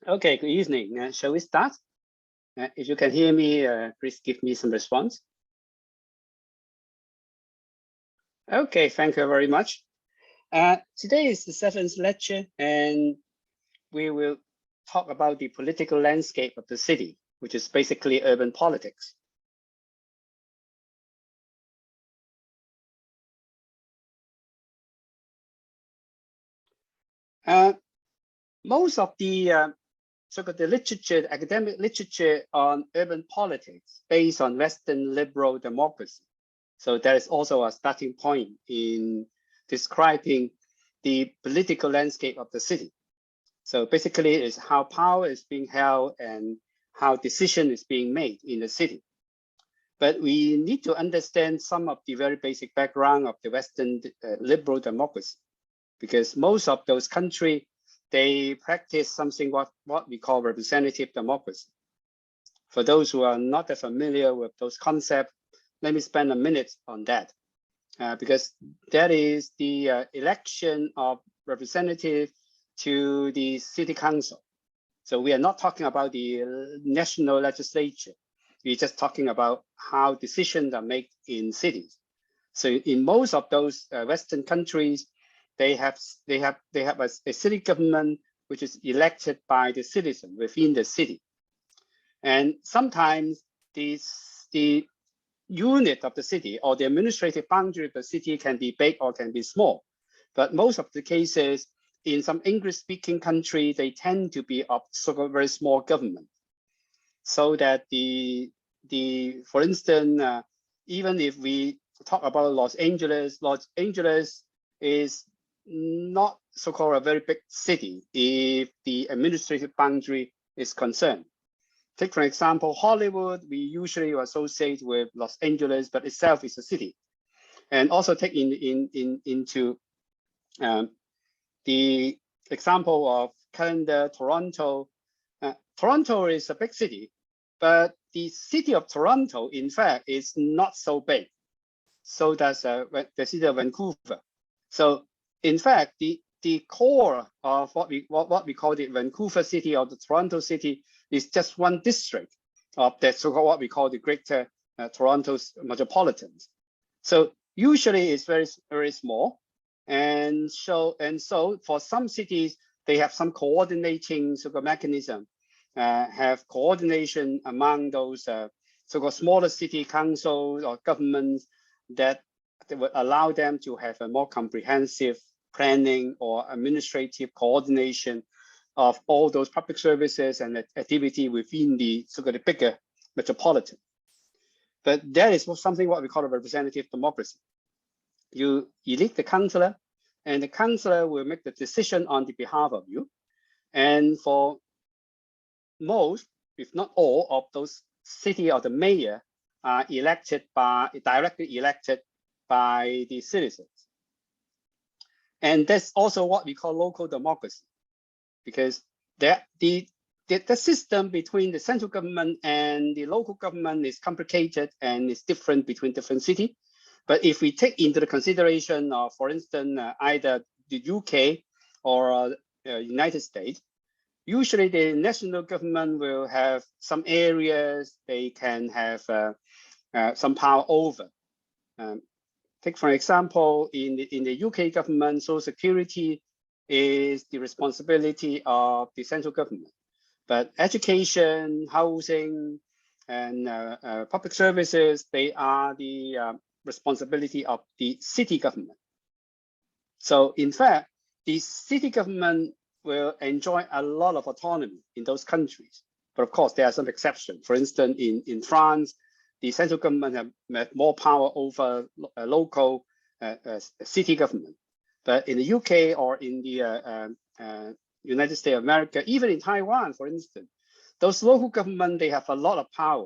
Okay, good evening. Shall we start? If you can hear me, please give me some response. Okay, thank you very much. Today is the 7th lecture, and we will talk about the political landscape of the city, which is basically urban politics. Most of the the literature, the academic literature on urban politics based on Western liberal democracy. So there is also a starting point in describing the political landscape of the city. So basically it's how power is being held and how decision is being made in the city. But we need to understand some of the very basic background of the Western liberal democracy, because most of those countries, they practice something what we call representative democracy. For those who are not that familiar with those concepts, let me spend a minute on that, because that is the election of representative to the city council. So we are not talking about the national legislature. We're just talking about how decisions are made in cities. So in most of those Western countries, they have a city government which is elected by the citizen within the city. And sometimes the unit of the city or the administrative boundary of the city can be big or can be small. But most of the cases in some English-speaking country, they tend to be of very small government. So that for instance, even if we talk about Los Angeles is not so-called a very big city if the administrative boundary is concerned. Take for example, Hollywood, we usually associate with Los Angeles, but itself is a city. And also take into the example of Canada, Toronto. Toronto is a big city, but the city of Toronto, in fact, is not so big. So that's the city of Vancouver. So in fact, the core of what we call the Vancouver city or the Toronto city is just one district of that so-called what we call the Greater Toronto's metropolitans. So usually it's very, very small. And so for some cities, they have some coordinating mechanism, have coordination among those so-called smaller city councils or governments that would allow them to have a more comprehensive planning or administrative coordination of all those public services and activity within the so-called bigger metropolitan. But that is something what we call a representative democracy. You elect the councillor, and the councillor will make the decision on the behalf of you. And for most, if not all, of those city or the mayor are directly elected by the citizens. And that's also what we call local democracy, because the system between the central government and the local government is complicated and is different between different cities. But if we take into the consideration of, for instance, either the UK or United States, usually the national government will have some areas they can have some power over. Take for example, in the UK government, social security is the responsibility of the central government. But education, housing, and public services, they are the responsibility of the city government. So in fact, the city government will enjoy a lot of autonomy in those countries. But of course, there are some exceptions. For instance, in France, the central government have more power over local city government. But in the UK or in the United States of America, even in Taiwan, for instance, those local government, they have a lot of power.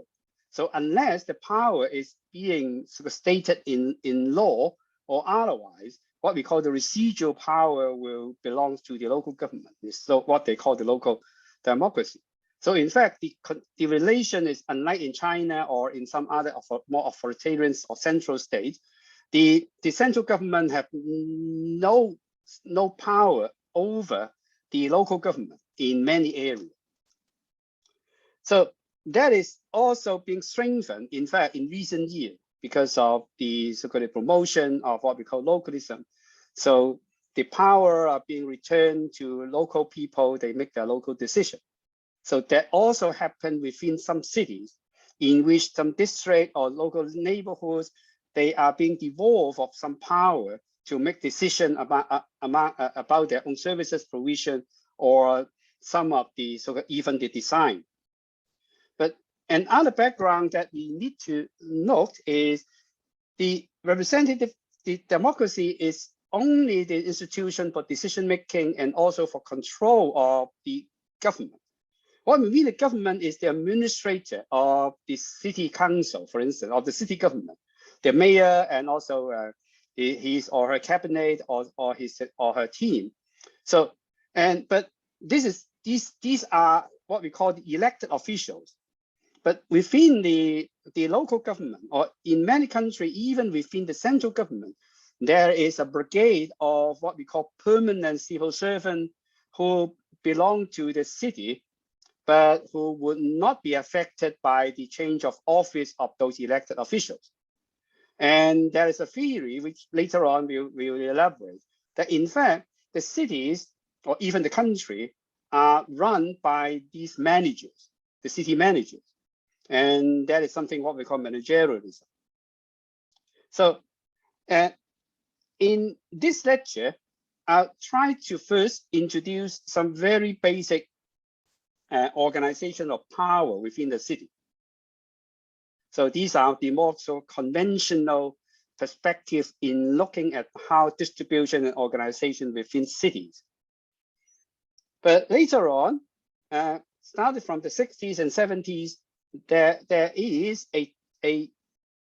So unless the power is being stated in law or otherwise, what we call the residual power will belong to the local government. It's so what they call the local democracy. So in fact, the relation is unlike in China or in some other more authoritarian or central states. The central government have no power over the local government in many areas. So that is also being strengthened, in fact, in recent years because of the so-called promotion of what we call localism. So the power are being returned to local people, they make their local decision. So that also happened within some cities in which some district or local neighborhoods, they are being devolved of some power to make decision about their own services provision or some of the even the design. But another background that we need to note is the democracy is only the institution for decision making and also for control of the government. What we mean the government is the administrator of the city council, for instance, of the city government, the mayor, and also his or her cabinet or his or her team. So, but these are what we call the elected officials. But within the local government, or in many countries, even within the central government, there is a brigade of what we call permanent civil servants who belong to the city, but who would not be affected by the change of office of those elected officials. And there is a theory, which later on we will elaborate, that in fact, the cities or even the country are run by these managers, the city managers. And that is something what we call managerialism. So in this lecture, I'll try to first introduce some very basic organization of power within the city. So these are the more so conventional perspectives in looking at how distribution and organization within cities. But later on, started from the 60s and 70s, there is a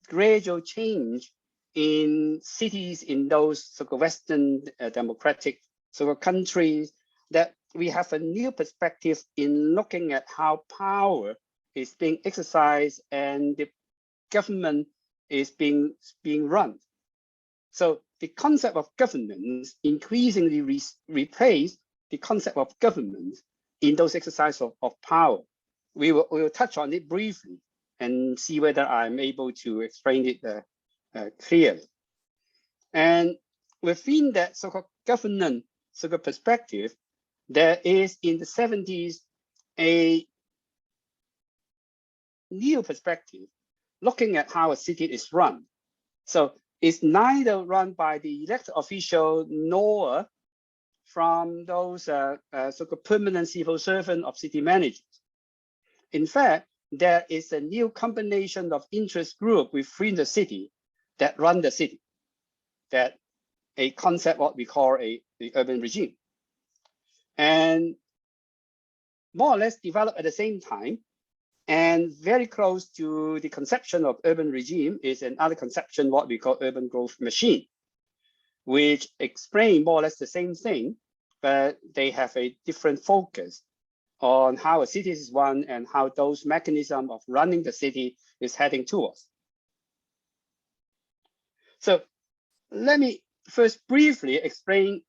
gradual change in cities in those so-called Western democratic so-called countries, that we have a new perspective in looking at how power is being exercised and the government is being run. So the concept of governance increasingly replace the concept of government in those exercise of power. We will touch on it briefly and see whether I'm able to explain it clearly. And within that so-called governance so-called perspective, there is in the 70s a new perspective looking at how a city is run. So it's neither run by the elected official nor from those so-called permanent civil servant of city managers. In fact, there is a new combination of interest group within the city that run the city, that a concept what we call the urban regime. And more or less developed at the same time, and very close to the conception of urban regime is another conception what we call urban growth machine, which explain more or less the same thing, but they have a different focus on how a city is run and how those mechanisms of running the city is heading towards. So let me first briefly explain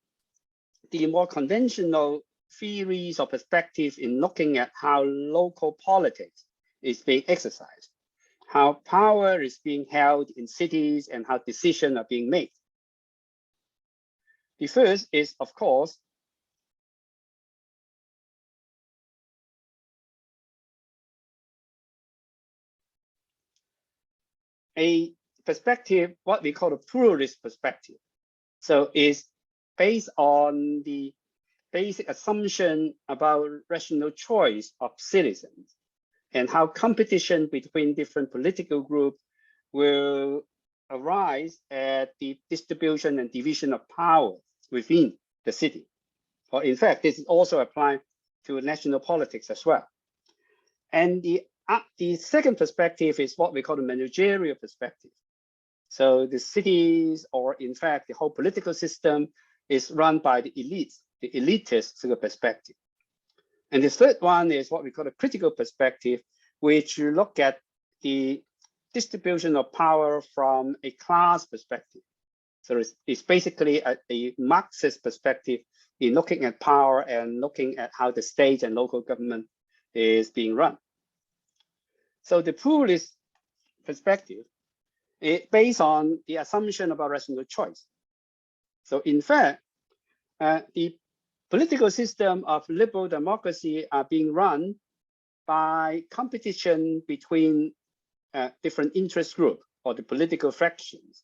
the more conventional theories or perspectives in looking at how local politics is being exercised, how power is being held in cities, and how decisions are being made. The first is, of course, a perspective, what we call a pluralist perspective. So it's based on the basic assumption about rational choice of citizens and how competition between different political groups will arise at the distribution and division of power within the city. Or in fact, this is also applied to national politics as well. And the second perspective is what we call the managerial perspective. So the cities, or in fact, the whole political system is run by the elites, the elitist sort of perspective. And the third one is what we call a critical perspective, which look at the distribution of power from a class perspective. So it's basically a Marxist perspective in looking at power and looking at how the state and local government is being run. So the pluralist perspective is based on the assumption about rational choice. So in fact, the political system of liberal democracy are being run by competition between different interest groups or the political fractions,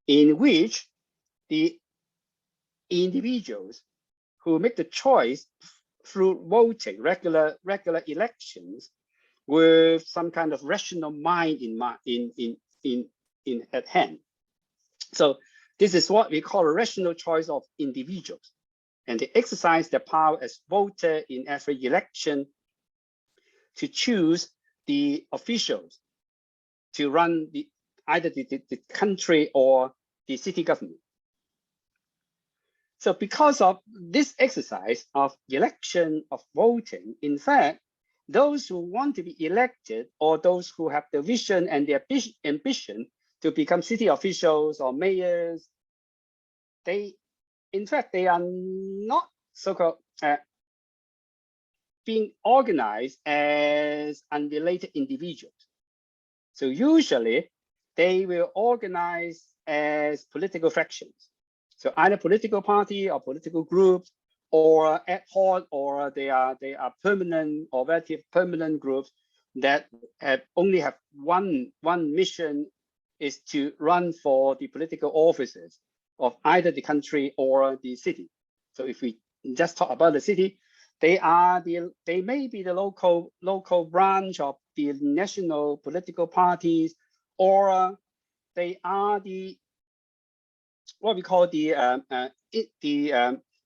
in which the individuals who make the choice through voting, regular elections, with some kind of rational mind at hand. So this is what we call a rational choice of individuals, and they exercise their power as voter in every election to choose the officials to run either the country or the city government. So because of this exercise of election, of voting, in fact, those who want to be elected or those who have the vision and the ambition to become city officials or mayors, in fact, they are not so-called being organized as unrelated individuals. So usually they will organize as political fractions. So either political party or political groups, or ad hoc, or they are permanent or relative permanent groups that only have one mission, is to run for the political offices of either the country or the city. So if we just talk about the city, they may be the local branch of the national political parties, or they are what we call the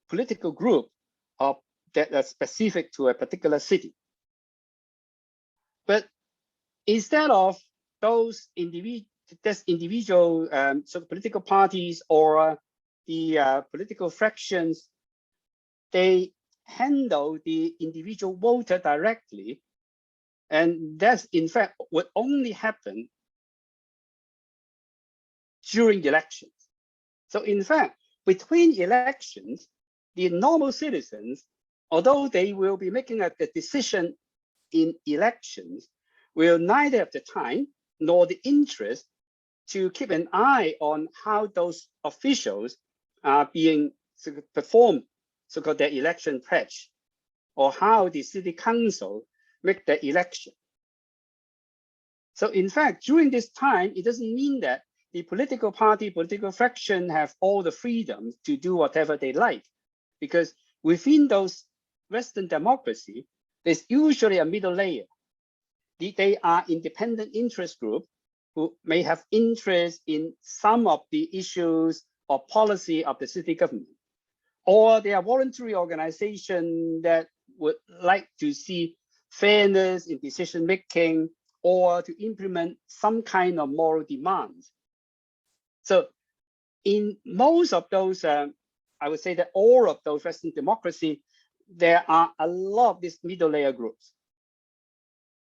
political group that are specific to a particular city. But instead of those individual political parties or the political fractions, they handle the individual voter directly, and that's in fact what only happen during elections. So in fact, between elections, the normal citizens, although they will be making a decision in elections, will neither have the time nor the interest to keep an eye on how those officials are being performed, so-called their election pledge, or how the city council make the election. So in fact, during this time, it doesn't mean that the political party, political fraction have all the freedom to do whatever they like, because within those Western democracy, there's usually a middle layer. They are independent interest groups who may have interest in some of the issues or policy of the city government, or they are voluntary organizations that would like to see fairness in decision making or to implement some kind of moral demands. So in most of those, I would say that all of those Western democracy, there are a lot of these middle layer groups.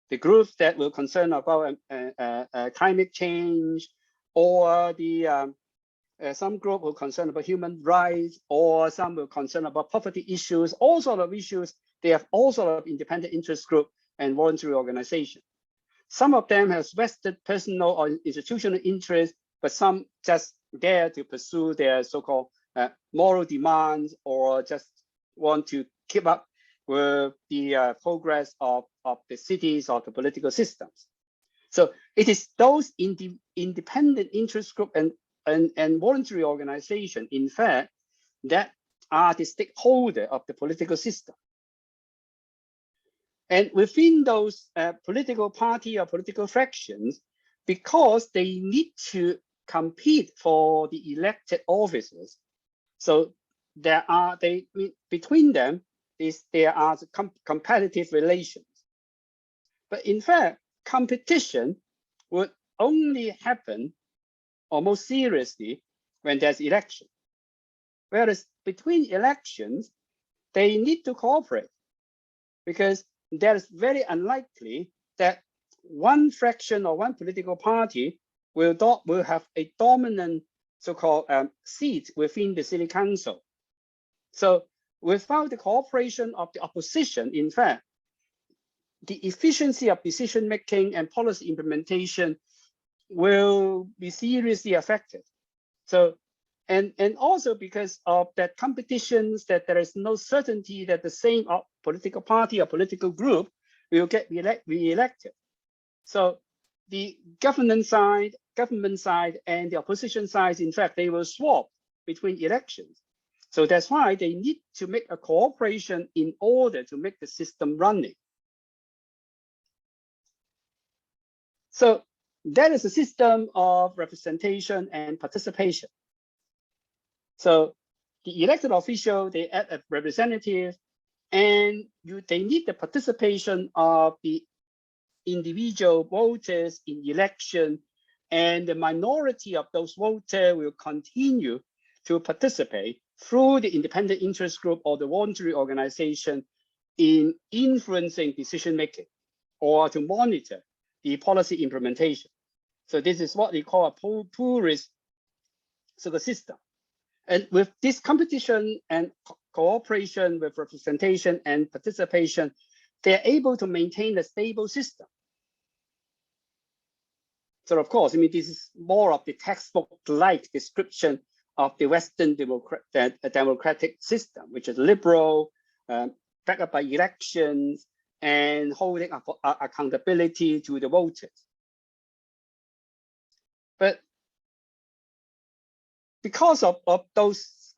The groups that will concern about climate change, or some group will concern about human rights, or some will concern about poverty issues, all sort of issues. They have all sort of independent interest group and voluntary organization. Some of them have vested personal or institutional interest, but some just dare to pursue their so-called moral demands, or just want to keep up with the progress of the cities or the political systems. So it is those independent interest group and voluntary organization, in fact, that are the stakeholder of the political system. And within those political party or political fractions, because they need to compete for the elected officers, so between them there are competitive relations. But in fact, competition would only happen almost seriously when there's election. Whereas between elections, they need to cooperate, because there's very unlikely that one fraction or one political party will have a dominant so-called seat within the city council. So without the cooperation of the opposition, in fact, the efficiency of decision making and policy implementation will be seriously affected. So, and also because of that competitions, that there is no certainty that the same political party or political group will get re-elected. So the government side and the opposition side, in fact, they will swap between elections. So that's why they need to make a cooperation in order to make the system running. So that is a system of representation and participation. So the elected official, they add a representative, and they need the participation of the individual voters in election, and the minority of those voters will continue to participate through the independent interest group or the voluntary organization in influencing decision making or to monitor the policy implementation. So this is what we call a pluralist sort of system. And with this competition and cooperation with representation and participation, they're able to maintain a stable system. So of course, I mean, this is more of the textbook-like description of the Western democratic system, which is liberal, backed up by elections, and holding accountability to the voters. But because of those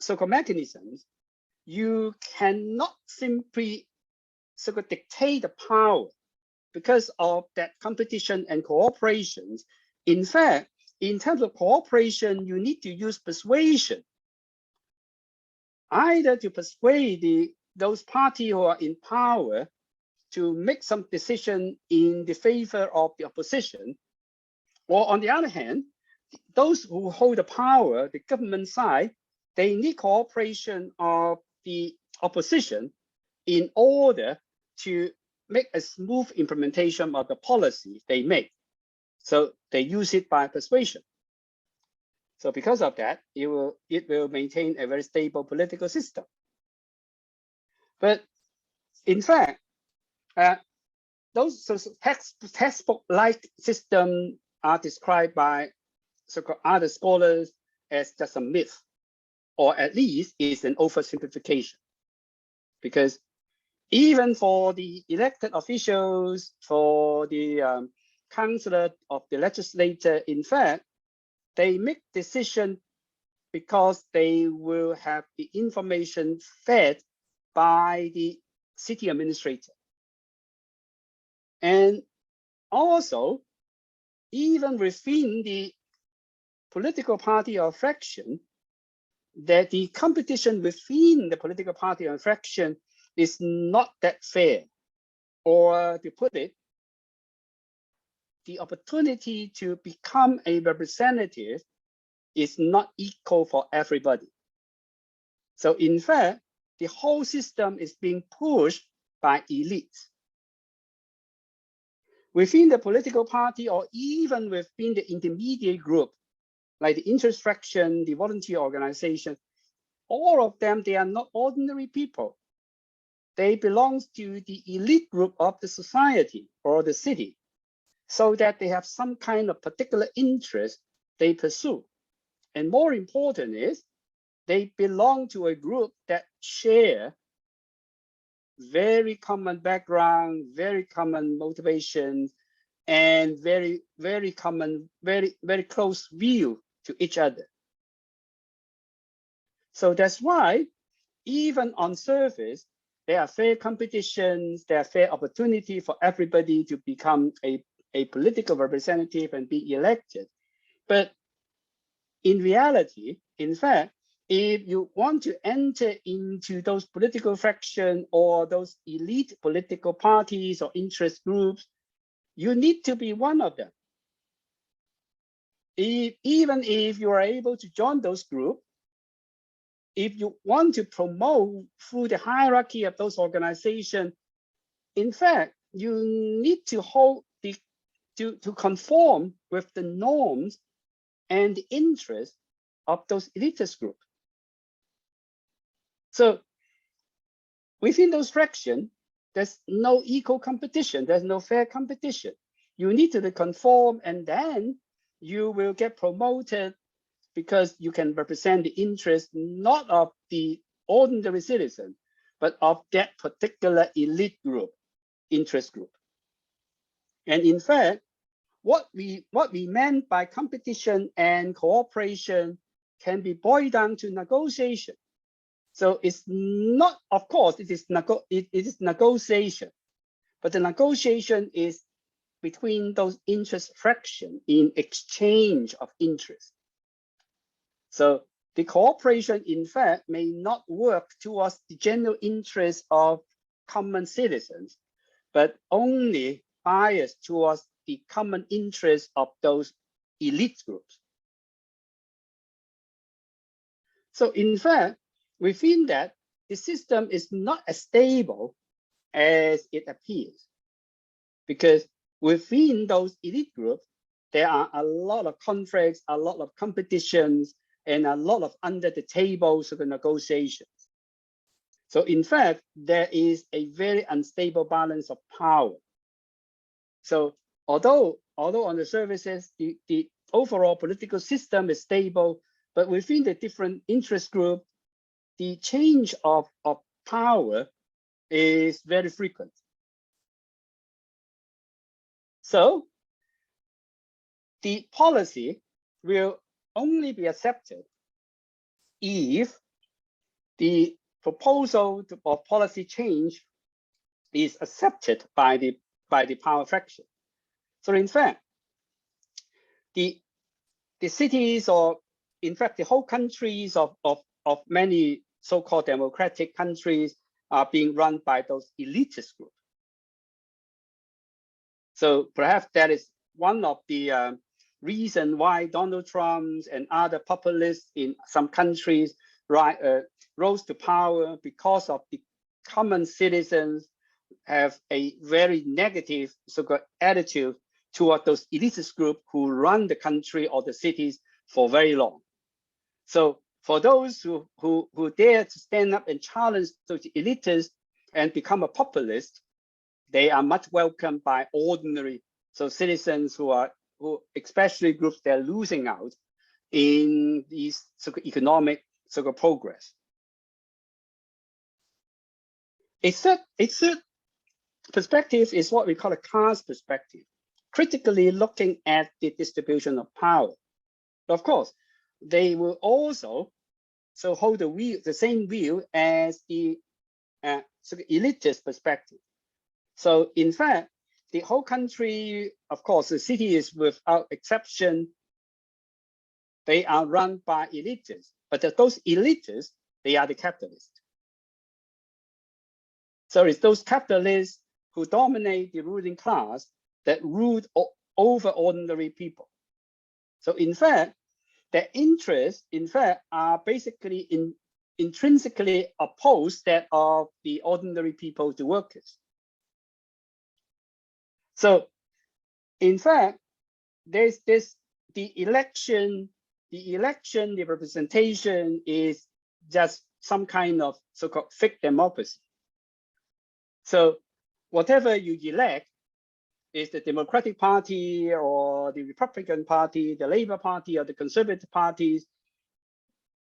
so-called mechanisms, you cannot simply sort of dictate the power because of that competition and cooperation. In fact, in terms of cooperation, you need to use persuasion, either to persuade those parties who are in power to make some decision in the favor of the opposition, or on the other hand, those who hold the power, the government side, they need cooperation of the opposition in order to make a smooth implementation of the policy they make. So they use it by persuasion. So because of that, it will maintain a very stable political system. But in fact, those textbook-like systems are described by so-called other scholars as just a myth, or at least is an oversimplification. Because even for the elected officials, for the councillor of the legislature, in fact, they make decisions because they will have the information fed by the city administrator. And also, even within the political party or fraction, that the competition within the political party or fraction is not that fair. Or to put it, the opportunity to become a representative is not equal for everybody. So in fact, the whole system is being pushed by elites. Within the political party or even within the intermediate group, like the interest fraction, the volunteer organization, all of them, they are not ordinary people. They belong to the elite group of the society or the city, so that they have some kind of particular interest they pursue. And more important is, they belong to a group that share very common background, very common motivations, and very common, very close view to each other. So that's why, even on surface, there are fair competitions, there are fair opportunity for everybody to become a political representative and be elected. But in reality, in fact, if you want to enter into those political fractions or those elite political parties or interest groups, you need to be one of them. Even if you are able to join those groups, if you want to promote through the hierarchy of those organizations, in fact, you need to to conform with the norms and the interests of those elitist groups. So within those fractions, there's no equal competition, there's no fair competition. You need to conform, and then you will get promoted because you can represent the interest not of the ordinary citizen, but of that particular elite group, interest group. And in fact, what we meant by competition and cooperation can be boiled down to negotiation. So it's not, of course, it is negotiation, but the negotiation is between those interest fractions in exchange of interest. So the cooperation, in fact, may not work towards the general interest of common citizens, but only biased towards the common interest of those elite groups. So in fact, within that, the system is not as stable as it appears, because within those elite groups, there are a lot of conflicts, a lot of competitions, and a lot of under the table sort of negotiations. So in fact, there is a very unstable balance of power. So although on the surfaces, the overall political system is stable, but within the different interest group, the change of power is very frequent. So the policy will only be accepted if the proposal of policy change is accepted by the power fraction. So in fact, the cities, or in fact the whole countries of many so-called democratic countries, are being run by those elitist groups. So perhaps that is one of the reasons why Donald Trump and other populists in some countries rose to power, because of the common citizens have a very negative so-called attitude toward those elitist groups who run the country or the cities for very long. So for those who dare to stand up and challenge those elitists and become a populist, they are much welcomed by ordinary citizens who especially groups that are losing out in these economic progress. A third perspective is what we call a class perspective, critically looking at the distribution of power. Of course, they will also hold the same view as the elitist perspective. So in fact, the whole country, of course, the cities without exception, they are run by elitists, but those elitists, they are the capitalists. So it's those capitalists who dominate the ruling class that rule over ordinary people. So in fact, their interests, in fact, are basically intrinsically opposed that of the ordinary people, the workers. So in fact, there's the election, the representation is just some kind of so-called fake democracy. So whatever you elect is the Democratic Party or the Republican Party, the Labour Party or the Conservative parties,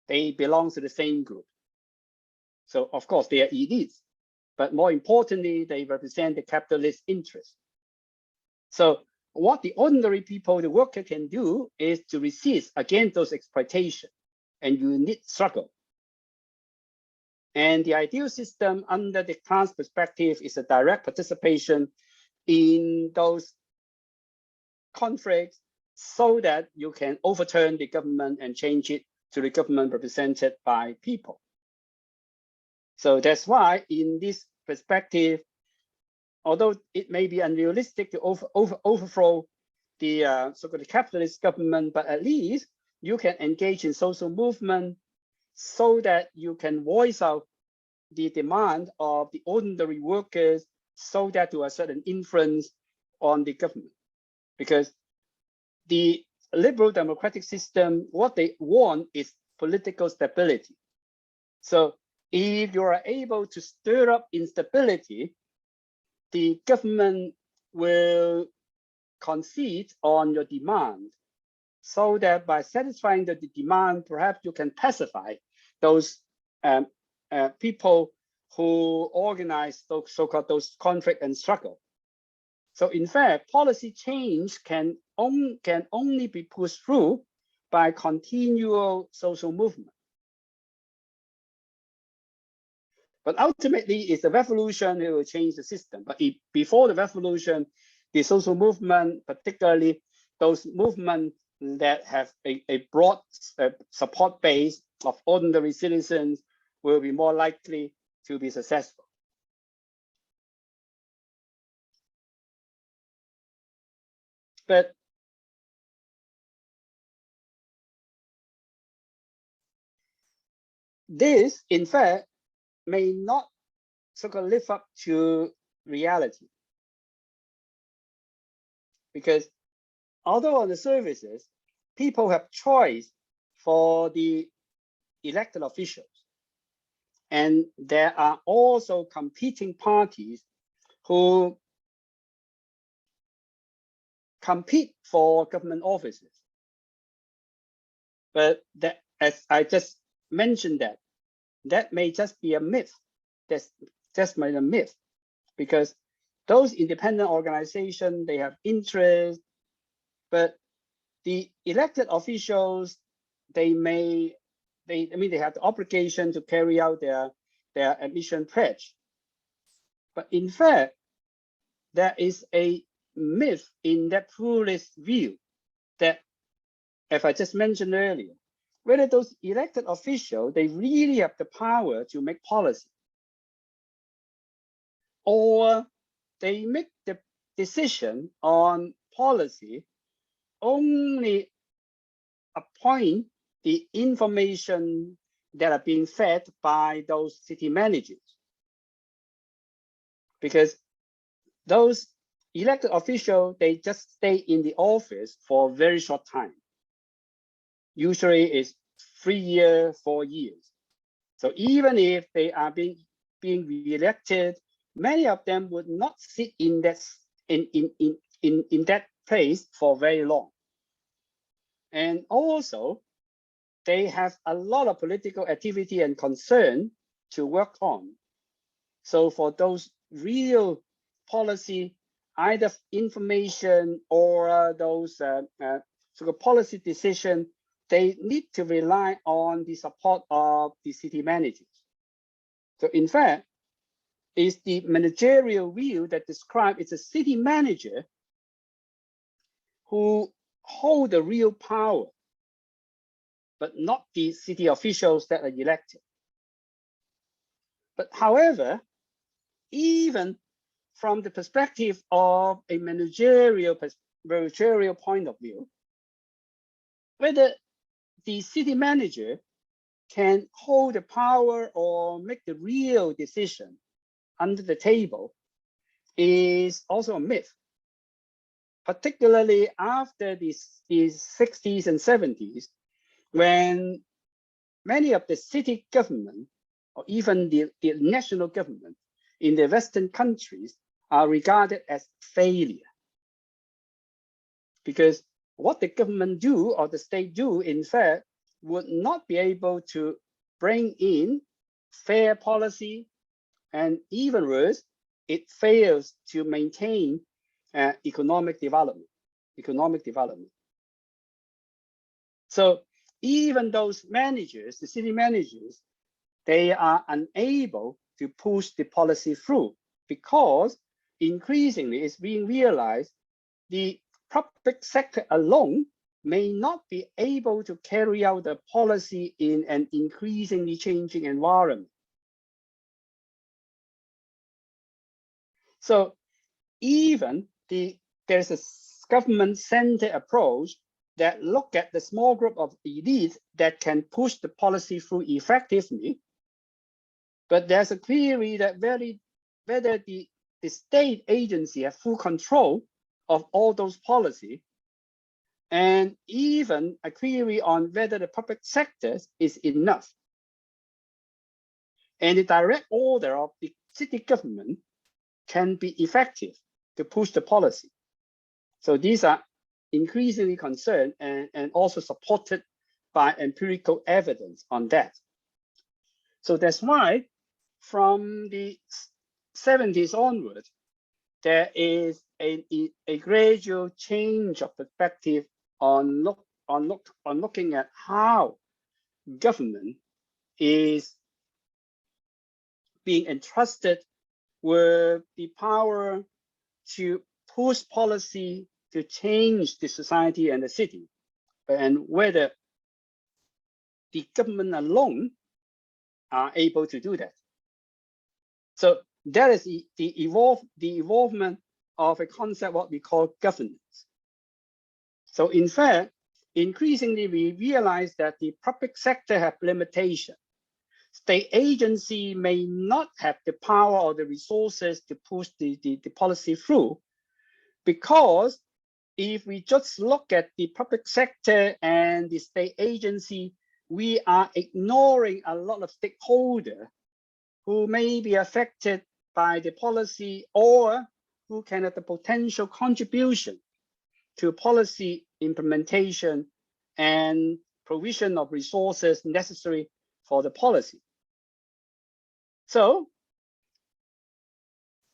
they belong to the same group. So of course they are elites, but more importantly, they represent the capitalist interest. So what the ordinary people, the worker, can do is to resist against those exploitation and unit struggle. And the ideal system under the class perspective is a direct participation in those conflicts so that you can overturn the government and change it to the government represented by people. So that's why in this perspective, although it may be unrealistic to overthrow the so-called capitalist government, but at least you can engage in social movement so that you can voice out the demand of the ordinary workers so that to a certain influence on the government. Because the liberal democratic system, what they want is political stability. So if you are able to stir up instability, the government will concede on your demand, so that by satisfying the demand, perhaps you can pacify those people who organize those so-called conflict and struggle. So in fact, policy change can only be pushed through by continual social movement. But ultimately, it's the revolution that will change the system. But before the revolution, the social movement, particularly those movements that have a broad support base of ordinary citizens, will be more likely to be successful. But this, in fact, may not sort of live up to reality. Because although on the services, people have choice for the elected officials, and there are also competing parties who compete for government offices. But that, as I just mentioned, that may just be a myth. That's just a myth, because those independent organizations, they have interest, but the elected officials, they have the obligation to carry out their admission pledge. But in fact, there is a myth in that pluralist view that, as I just mentioned earlier, whether those elected officials, they really have the power to make policy, or they make the decision on policy only upon the information that are being fed by those city managers. Because those elected officials, they just stay in the office for a very short time. Usually it's 3 years, 4 years. So even if they are being re-elected, many of them would not sit in that place for very long. And also, they have a lot of political activity and concern to work on. So for those real policy, either information or those sort of policy decision, they need to rely on the support of the city managers. So in fact, it's the managerial view that describes it's a city manager who hold the real power, but not the city officials that are elected. But however, even from the perspective of a managerial point of view, whether the city manager can hold the power or make the real decision under the table is also a myth, particularly after the 60s and 70s, when many of the city government or even the national government in the Western countries are regarded as failure. Because what the government do or the state do, in fact, would not be able to bring in fair policy, and even worse, it fails to maintain economic development. So even those managers, the city managers, they are unable to push the policy through, because increasingly it's being realized the public sector alone may not be able to carry out the policy in an increasingly changing environment. So even there's a government-centered approach that look at the small group of elites that can push the policy through effectively. But there's a query that whether the state agency have full control of all those policies, and even a query on whether the public sector is enough. And the direct order of the city government can be effective to push the policy. So these are increasingly concerned and also supported by empirical evidence on that. So that's why from the 70s onward, there is a gradual change of perspective on looking at how government is being entrusted with the power to push policy to change the society and the city, and whether the government alone are able to do that. So that is the evolvement of a concept what we call governance. So in fact, increasingly we realize that the public sector have limitation. State agency may not have the power or the resources to push the policy through, because if we just look at the public sector and the state agency, we are ignoring a lot of stakeholders who may be affected by the policy or who can have the potential contribution to policy implementation and provision of resources necessary for the policy. So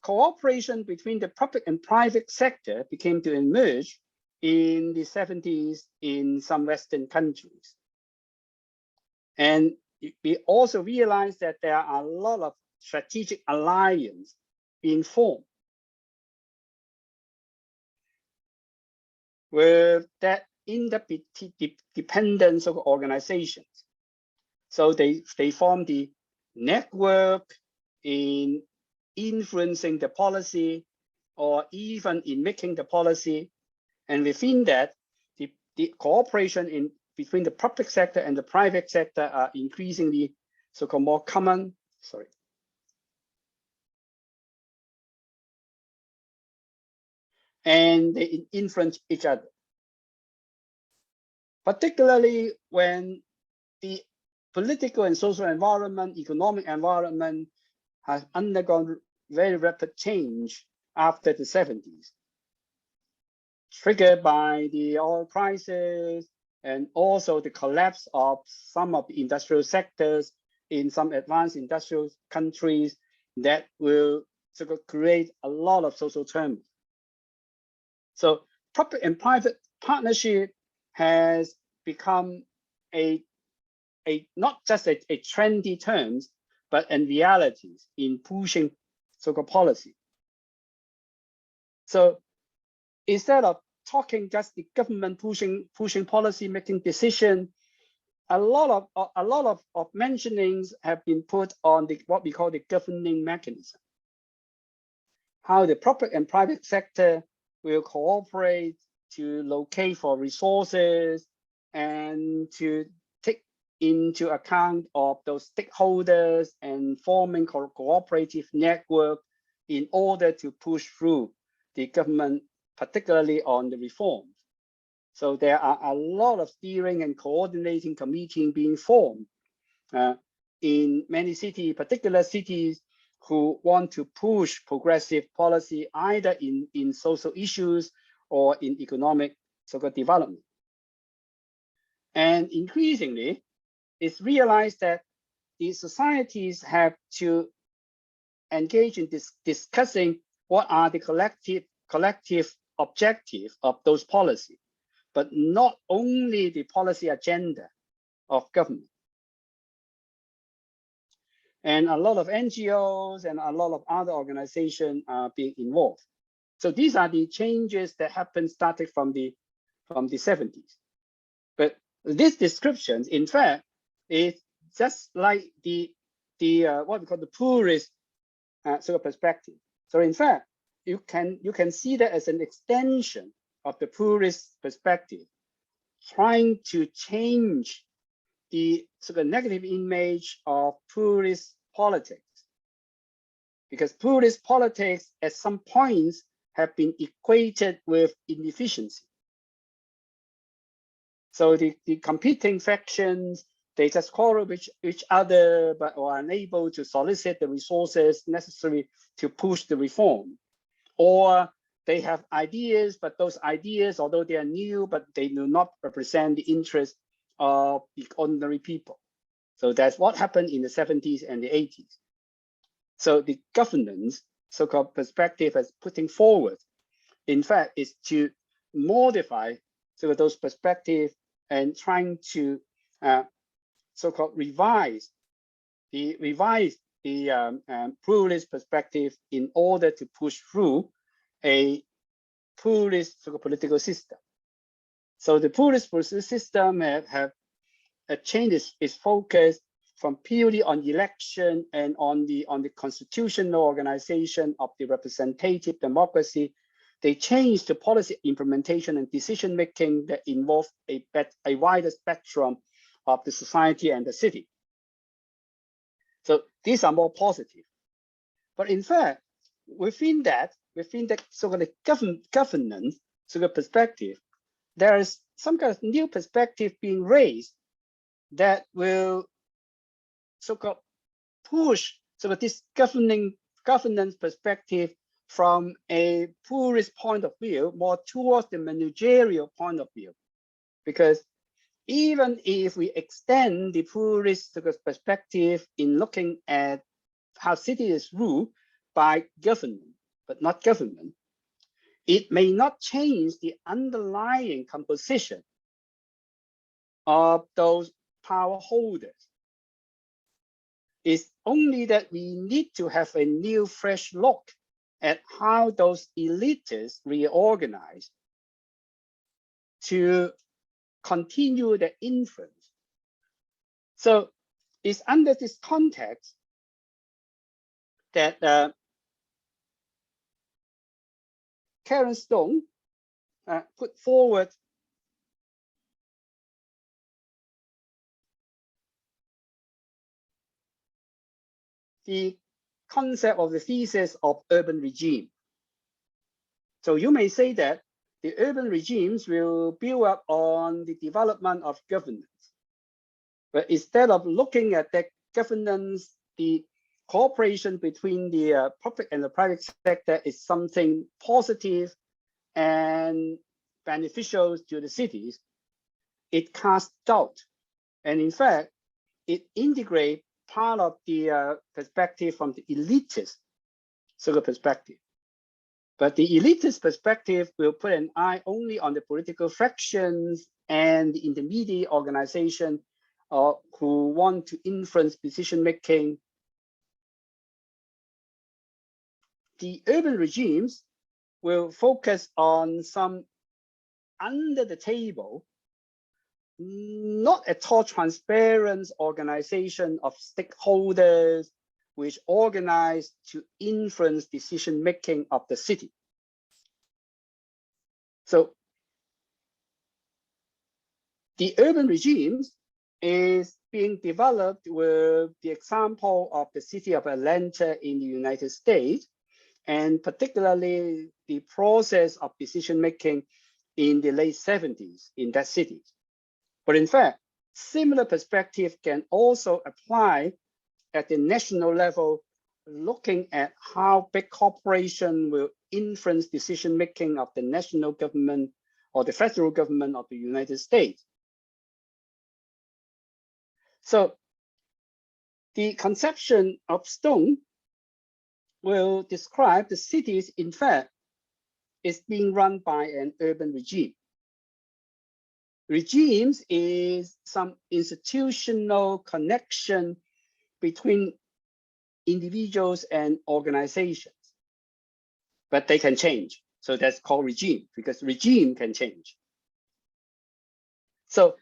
cooperation between the public and private sector became to emerge in the 70s in some Western countries. And we also realized that there are a lot of strategic alliances being formed with that interdependence of organizations. So they form the network in influencing the policy or even in making the policy. And within that, the cooperation between the public sector and the private sector are increasingly so-called more common. Sorry. And they influence each other. Particularly when the political and social environment, economic environment has undergone very rapid change after the 70s, triggered by the oil crisis and also the collapse of some of the industrial sectors in some advanced industrial countries that will sort of create a lot of social turmoil. So public and private partnership has become not just a trendy terms, but in realities in pushing so-called policy. So instead of talking just the government pushing policy, making decision, a lot of mentionings have been put on what we call the governing mechanism. How the public and private sector will cooperate to locate for resources and to take into account of those stakeholders and forming cooperative network in order to push through the government, particularly on the reforms. So there are a lot of steering and coordinating committees being formed in many cities, particular cities who want to push progressive policy either in social issues or in economic so-called development. And increasingly, it's realized that the societies have to engage in discussing what are the collective objectives of those policies, but not only the policy agenda of government. And a lot of NGOs and a lot of other organizations are being involved. So these are the changes that happened starting from the 70s. But these descriptions, in fact, is just like the what we call the purist sort of perspective. So in fact, you can see that as an extension of the purist perspective, trying to change the sort of negative image of purist politics, because purist politics at some points have been equated with inefficiency. So the competing factions, They just quarrel with each other, but are unable to solicit the resources necessary to push the reform. Or they have ideas, but those ideas, although they are new, but they do not represent the interest of the ordinary people. So that's what happened in the 70s and the 80s. So the governance, so-called perspective as putting forward, in fact, is to modify those perspectives and trying to so-called revise the pluralist perspective in order to push through a pluralist political system. So the pluralist political system have changed its focus from purely on election and on the constitutional organization of the representative democracy. They changed the policy implementation and decision making that involve a wider spectrum of the society and the city. So these are more positive. But in fact, within that sort of governance sort of perspective, there is some kind of new perspective being raised that will so-called push sort of this governance perspective from a pluralist point of view more towards the managerial point of view. Because even if we extend the pluralist sort of perspective in looking at how city is ruled by government, but not government, it may not change the underlying composition of those power holders. It's only that we need to have a new, fresh look at how those elites reorganize to continue the influence. So it's under this context that Karen Stone put forward the concept of the thesis of urban regime. So you may say that the urban regimes will build up on the development of governance. But instead of looking at that governance, the cooperation between the public and the private sector is something positive and beneficial to the cities. It casts doubt. And in fact, it integrates part of the perspective from the elitist sort of perspective. But the elitist perspective will put an eye only on the political fractions and the intermediate organization who want to influence decision-making. The urban regimes will focus on some under the table, not at all transparent organization of stakeholders which organize to influence decision-making of the city. So the urban regimes is being developed with the example of the city of Atlanta in the United States, and particularly the process of decision-making in the late 70s in that city. But in fact, similar perspective can also apply at the national level, looking at how big corporation will influence decision-making of the national government or the federal government of the United States. So the conception of Stone will describe the cities, in fact, is being run by an urban regime. Regimes is some institutional connection between individuals and organizations, but they can change. So that's called regime, because regime can change. So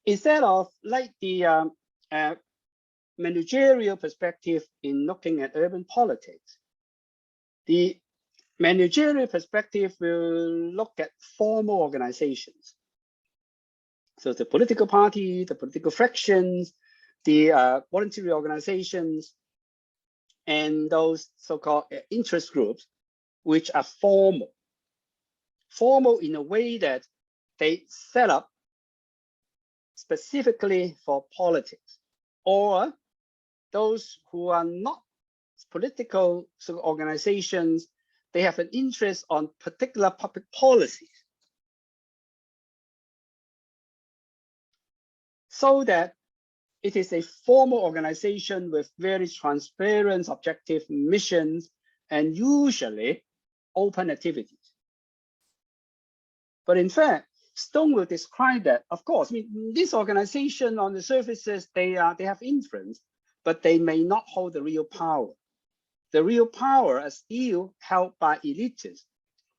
instead of like the managerial perspective in looking at urban politics, the managerial perspective will look at formal organizations. So the political party, the political fractions, the voluntary organizations, and those so-called interest groups, which are formal. Formal in a way that they set up specifically for politics, or those who are not political organizations, they have an interest on particular public policies. So that it is a formal organization with very transparent, objective missions, and usually open activities. But in fact, Stone will describe that, of course, I mean, this organization on the surfaces, they have influence, but they may not hold the real power. The real power is still held by elites,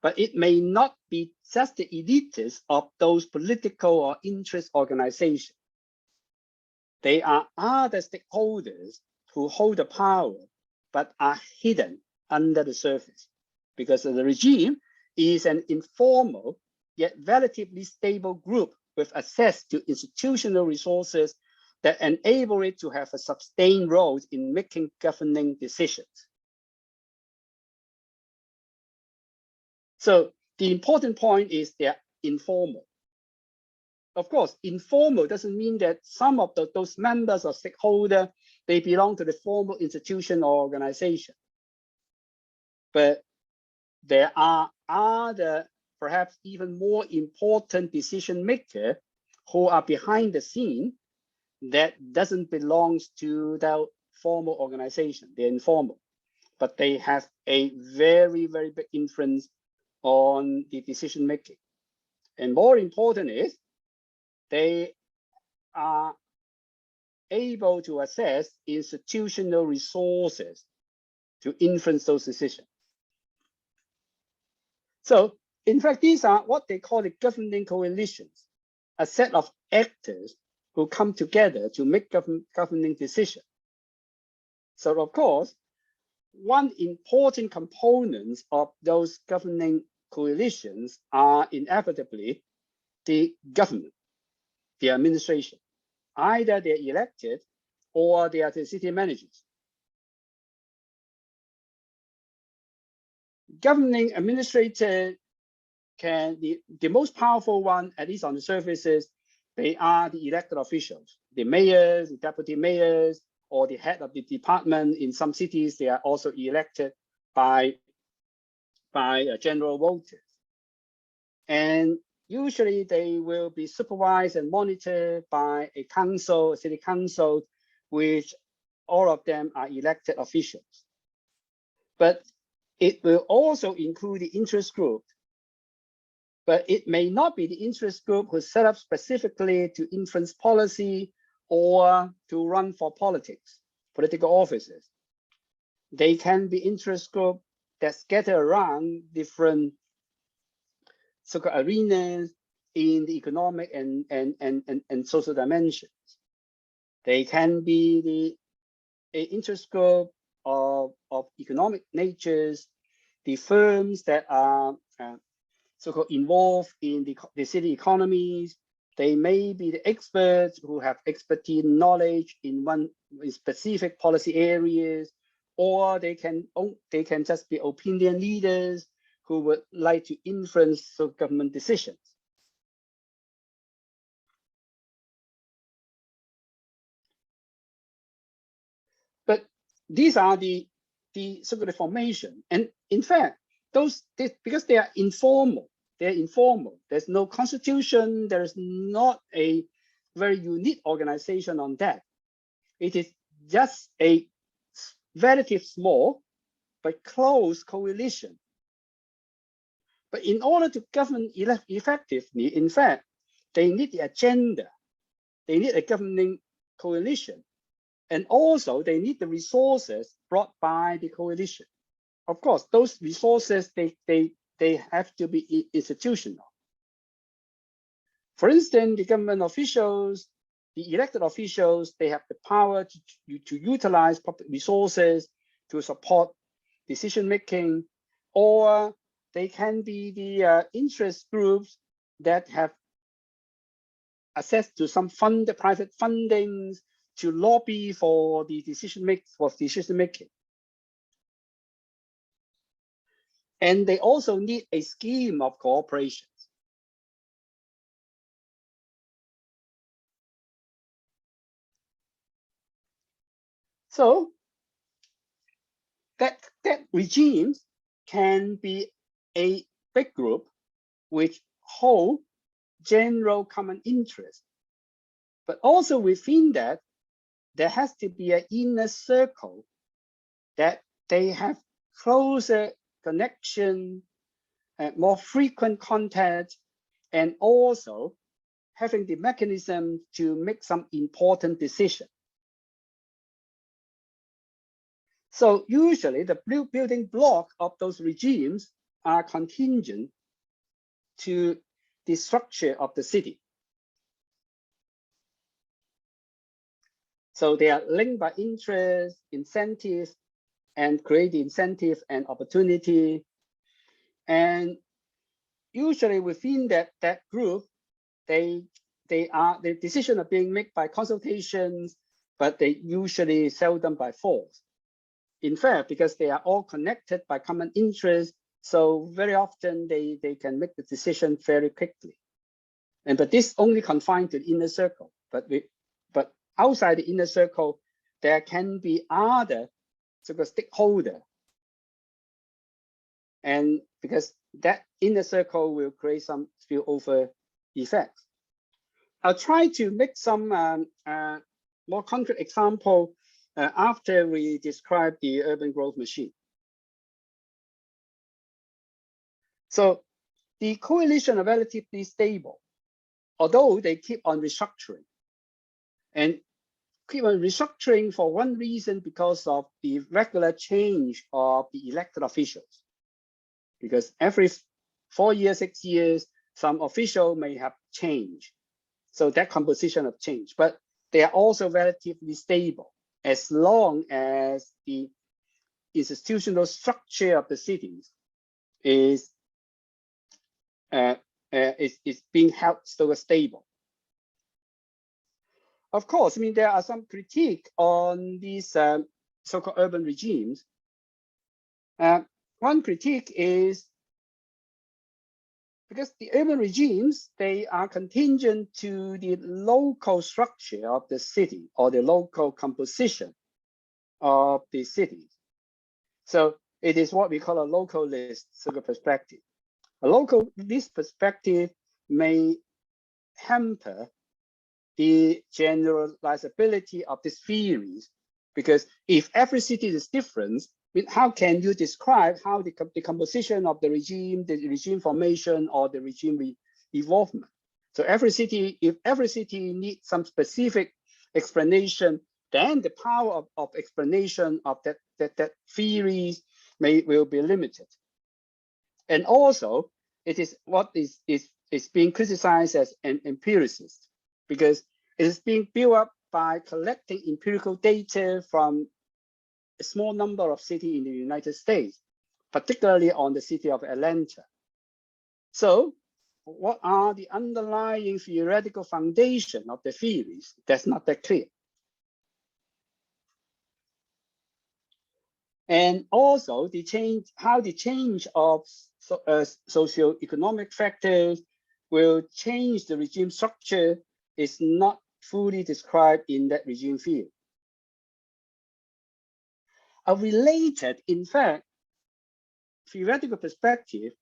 but it may not be just the elites of those political or interest organizations. They are other stakeholders who hold the power, but are hidden under the surface, because the regime is an informal yet relatively stable group with access to institutional resources that enable it to have a sustained role in making governing decisions. So the important point is they're informal. Of course, informal doesn't mean that some of those members or stakeholders, they belong to the formal institution or organization. But there are other, perhaps even more important decision makers who are behind the scene that doesn't belong to the formal organization. They're informal, but they have a very, very big influence on the decision making. And more important is, they are able to access institutional resources to influence those decisions. So, in fact, these are what they call the governing coalitions, a set of actors who come together to make governing decisions. So, of course, one important component of those governing coalitions are inevitably the government, the administration. Either they're elected or they are the city managers. Governing administrator can be the most powerful one, at least on the surfaces. They are the elected officials, the mayors, the deputy mayors, or the head of the department. In some cities, they are also elected by general voters. And usually they will be supervised and monitored by a council, a city council, which all of them are elected officials. But it will also include the interest group. But it may not be the interest group who set up specifically to influence policy or to run for politics, political offices. They can be interest group that scatter around different so-called arenas in the economic and social dimensions. They can be the interest group of economic natures, the firms that are so-called involved in the city economies. They may be the experts who have expertise knowledge in specific policy areas, or they can just be opinion leaders who would like to influence government decisions. But these are the so-called formation, and in fact, because they are informal. They're informal. There's no constitution. There is not a very unique organization on that. It is just a relatively small but close coalition. But in order to govern effectively, in fact, they need the agenda. They need a governing coalition. And also they need the resources brought by the coalition. Of course, those resources, they have to be institutional. For instance, the government officials, the elected officials, they have the power to utilize public resources to support decision-making, or they can be the interest groups that have access to some private fundings to lobby for the decision-making. And they also need a scheme of cooperation. So that regime can be a big group which hold general common interest. But also within that, there has to be an inner circle that they have closer connection, more frequent contact, and also having the mechanism to make some important decision. So usually the building block of those regimes are contingent to the structure of the city. So they are linked by interest, incentives, and create incentive and opportunity. And usually within that group, the decisions are being made by consultations, but they usually seldom by force. In fact, because they are all connected by common interest, so very often they can make the decision very quickly. But this only confined to the inner circle. But outside the inner circle, there can be other sort of stakeholder. And because that inner circle will create some spillover effects. I'll try to make some more concrete example after we describe the urban growth machine. So the coalition are relatively stable, although they keep on restructuring. And keep on restructuring for one reason, because of the regular change of the elected officials. Because every 4 years, 6 years, some official may have changed. So that composition of change, but they are also relatively stable as long as the institutional structure of the cities is being held so stable. Of course, I mean, there are some critique on these so-called urban regimes. One critique is because the urban regimes, they are contingent to the local structure of the city or the local composition of the city. So it is what we call a localist sort of perspective. A localist perspective may hamper the generalizability of these theories, because if every city is different, how can you describe how the composition of the regime formation, or the regime evolvement? So if every city needs some specific explanation, then the power of explanation of that theories will be limited. And also, it is what is being criticized as an empiricist, because it is being built up by collecting empirical data from a small number of cities in the United States, particularly on the city of Atlanta. So what are the underlying theoretical foundation of the theories? That's not that clear. And also how the change of socioeconomic factors will change the regime structure is not fully described in that regime theory. A related, in fact, theoretical perspective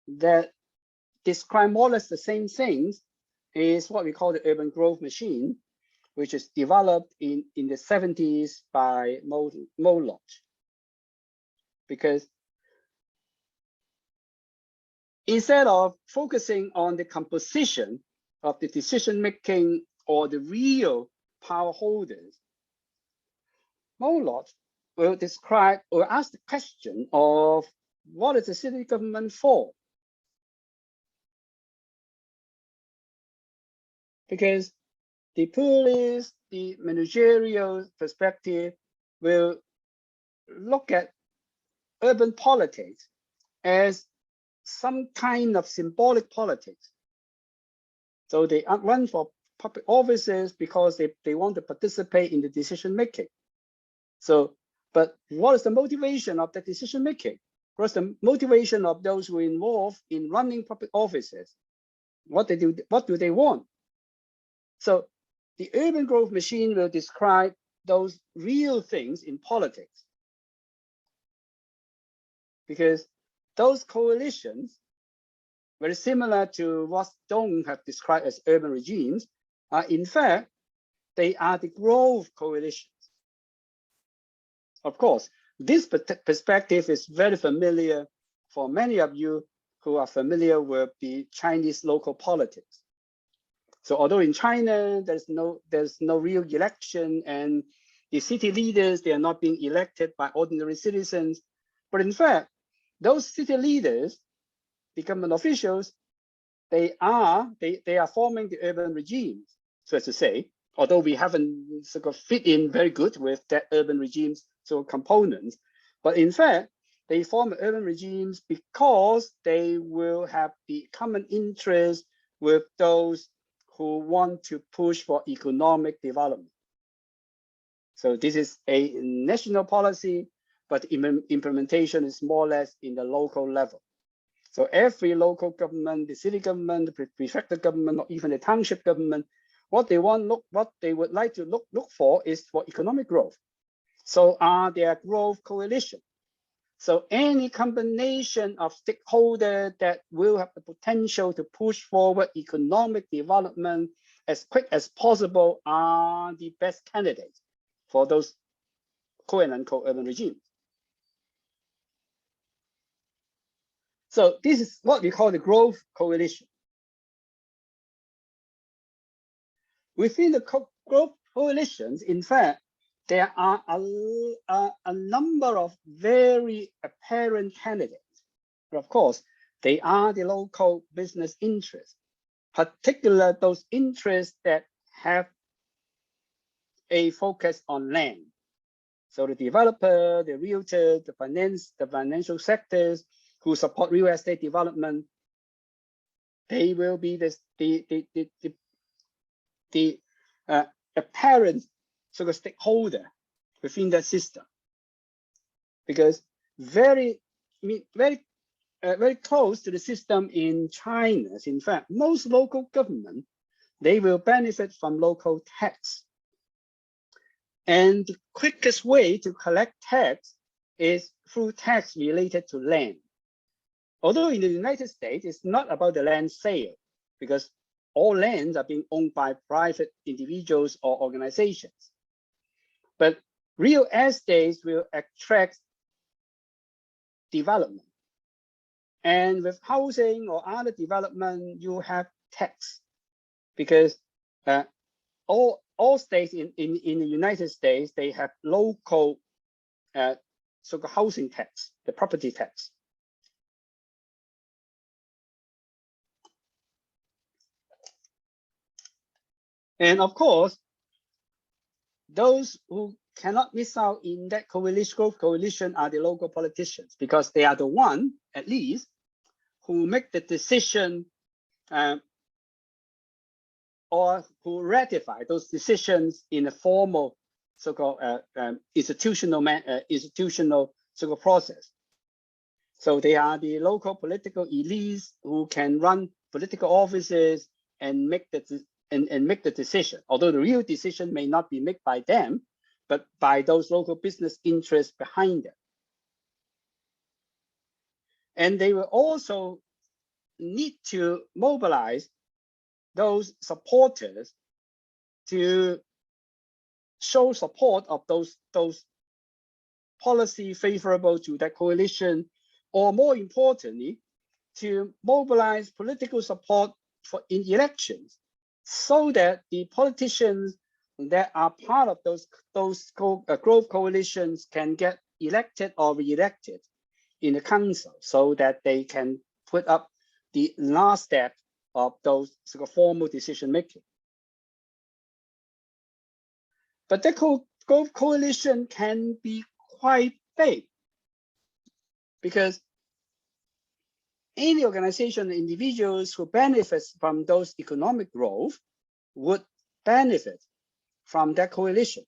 that describe more or less the same things is what we call the urban growth machine, which is developed in the 70s by Moloch. Because instead of focusing on the composition of the decision-making or the real power holders, Moloch will describe or ask the question of what is the city government for? Because the pluralist, the managerial perspective will look at urban politics as some kind of symbolic politics. So they run for public offices because they want to participate in the decision making. So, but what is the motivation of the decision making? What's the motivation of those who are involved in running public offices? What do they want? So the urban growth machine will describe those real things in politics. Because those coalitions, very similar to what Dong have described as urban regimes, are in fact, they are the growth coalitions. Of course, this perspective is very familiar for many of you who are familiar with the Chinese local politics. So although in China, there's no real election, and the city leaders, they are not being elected by ordinary citizens, but in fact, those city leaders, the government officials, they are forming the urban regimes, so as to say, although we haven't sort of fit in very good with that urban regimes sort of components, but in fact, they form urban regimes because they will have the common interest with those who want to push for economic development. So this is a national policy, but implementation is more or less in the local level. So every local government, the city government, the prefecture government, or even the township government, what they would like to look for is for economic growth. So are there growth coalition? So any combination of stakeholders that will have the potential to push forward economic development as quick as possible are the best candidates for those quote unquote urban regimes. So this is what we call the growth coalition. Within the growth coalitions, in fact, there are a number of very apparent candidates. But of course, they are the local business interests, particularly those interests that have a focus on land. So the developer, the realtor, the financial sectors who support real estate development, they will be the apparent sort of stakeholder within that system, because very close to the system in China. In fact, most local government, they will benefit from local tax. And the quickest way to collect tax is through tax related to land. Although in the United States, it's not about the land sale, because all lands are being owned by private individuals or organizations. But real estates will attract development. And with housing or other development, you have tax, because all states in the United States, they have local so-called housing tax, the property tax. And of course, those who cannot miss out in that growth coalition are the local politicians, because they are the one, at least, who make the decision or who ratify those decisions in a formal so-called institutional so-called process. So they are the local political elites who can run political offices and make the decision, although the real decision may not be made by them, but by those local business interests behind them. And they will also need to mobilize those supporters to show support of those policy favorable to that coalition, or more importantly, to mobilize political support in elections, so that the politicians that are part of those growth coalitions can get elected or re-elected in the council, so that they can put up the last step of those sort of formal decision making. But the growth coalition can be quite big, because any organization, individuals who benefit from those economic growth would benefit from that coalition.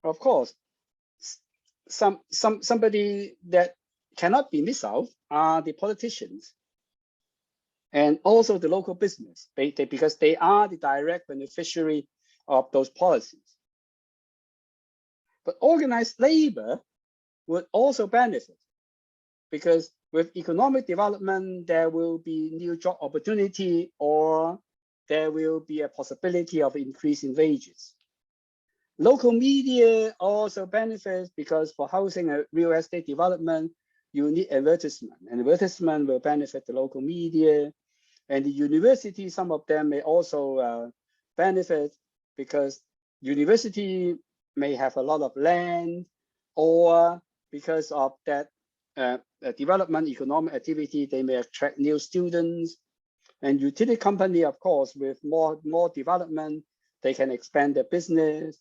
Of course, somebody that cannot be missed out are the politicians and also the local business, because they are the direct beneficiary of those policies. But organized labor would also benefit, because with economic development, there will be new job opportunity, or there will be a possibility of increasing wages. Local media also benefits, because for housing and real estate development, you need advertisement, and advertisement will benefit the local media. And the university, some of them may also benefit, because university may have a lot of land, or because of that development economic activity, they may attract new students. And utility company, of course, with more development, they can expand their business.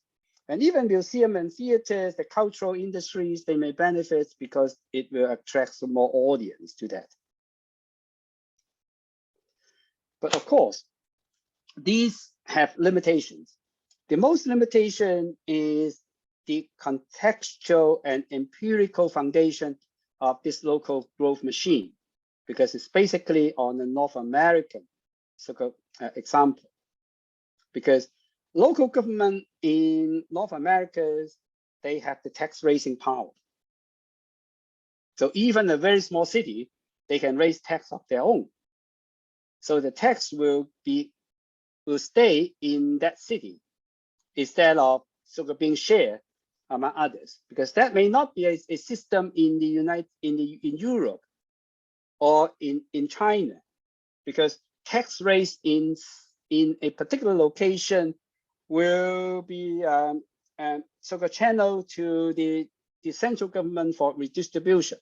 And even museum and theaters, the cultural industries, they may benefit, because it will attract some more audience to that. But of course, these have limitations. The most limitation is the contextual and empirical foundation of this local growth machine, because it's basically on a North American example. Because local government in North America, they have the tax raising power. So even a very small city, they can raise tax of their own. So the tax will stay in that city instead of being shared among others, because that may not be a system in in Europe or in China, because tax raised in a particular location will be channeled to the central government for redistribution.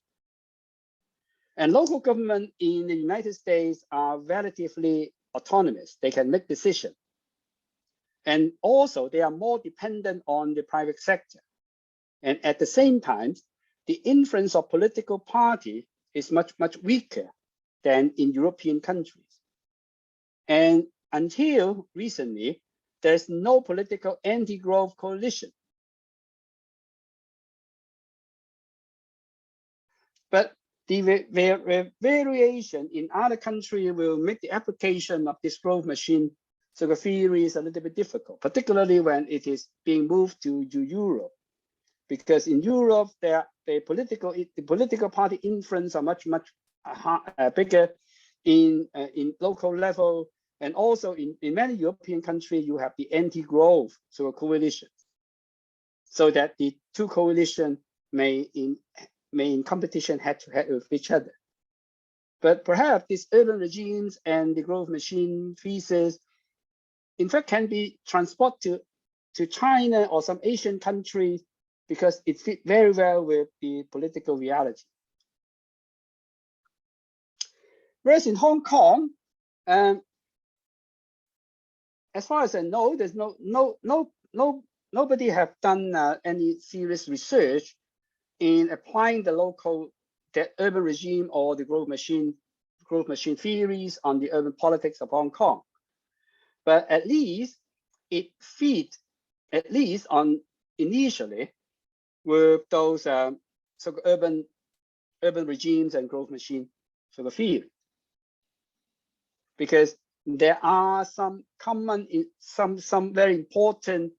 And local government in the United States are relatively autonomous. They can make decisions. And also they are more dependent on the private sector. And at the same time, the influence of political party is much weaker than in European countries. And until recently, there's no political anti-growth coalition. But the variation in other countries will make the application of this growth machine theory is a little bit difficult, particularly when it is being moved to Europe. Because in Europe, the political party influence are much bigger in local level, and also in many European countries, you have the anti-growth coalition, so that the two coalitions may in competition head-to-head with each other. But perhaps these urban regimes and the growth machine thesis, in fact, can be transported to China or some Asian countries, because it fits very well with the political reality. Whereas in Hong Kong, as far as I know, there's nobody have done any serious research in applying the urban regime or the growth machine theories on the urban politics of Hong Kong. But at least it feeds, at least initially, with those urban regimes and growth machine theory, because there are some common, some very important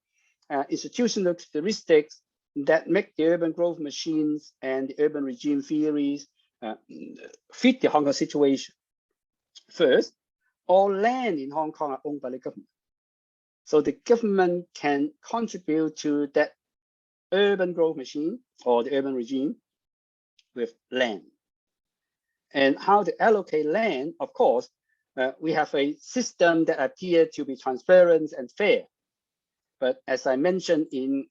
institutional characteristics that make the urban growth machines and the urban regime theories fit the Hong Kong situation. First, all land in Hong Kong are owned by the government. So the government can contribute to that urban growth machine or the urban regime with land. And how to allocate land, of course, we have a system that appears to be transparent and fair. But as I mentioned in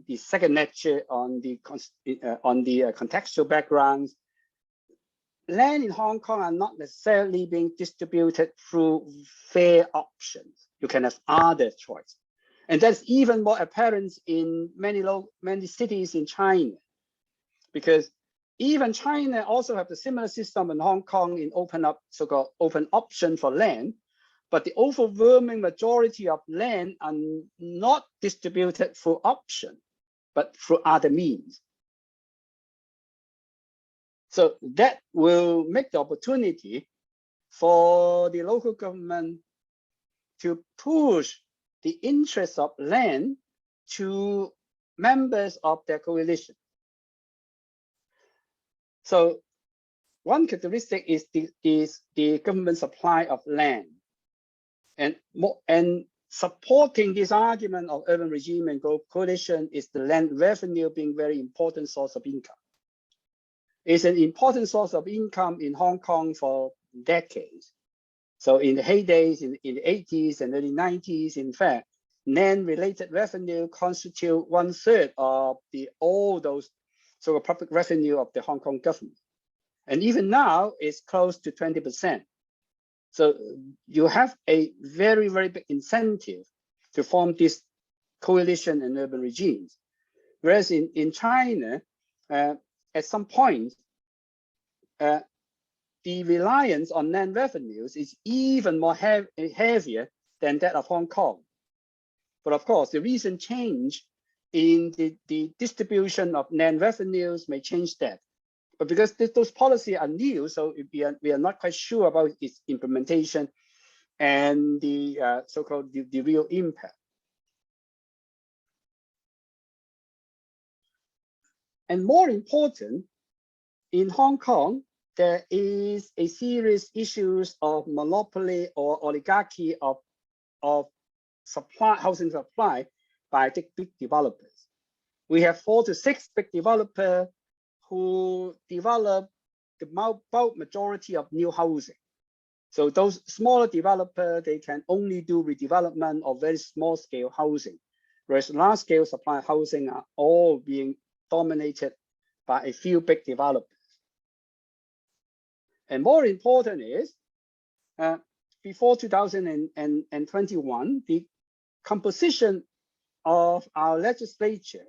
the second lecture on the contextual backgrounds, land in Hong Kong are not necessarily being distributed through fair options. You can have other choice. And that's even more apparent in many cities in China, because even China also have the similar system in Hong Kong in so-called open option for land, but the overwhelming majority of land are not distributed through option, but through other means. So that will make the opportunity for the local government to push the interest of land to members of their coalition. So one characteristic is the government supply of land, and supporting this argument of urban regime and coalition is the land revenue being very important source of income. It's an important source of income in Hong Kong for decades. So in the heydays, in the 80s and early 90s, in fact, land-related revenue constitute 1/3 of all those sort of public revenue of the Hong Kong government. And even now, it's close to 20%. So you have a very, very big incentive to form this coalition and urban regimes. Whereas in China, at some point, the reliance on land revenues is even more heavier than that of Hong Kong. But of course, the recent change in the distribution of land revenues may change that. But because those policies are new, so we are not quite sure about its implementation and the so-called the real impact. And more important, in Hong Kong, there is a serious issues of monopoly or oligarchy of housing supply by the big developers. We have 4 to 6 big developers who develop the bulk majority of new housing. So those smaller developers, they can only do redevelopment of very small scale housing, whereas large scale supply housing are all being dominated by a few big developers. And more important is, before 2021, the composition of our legislature,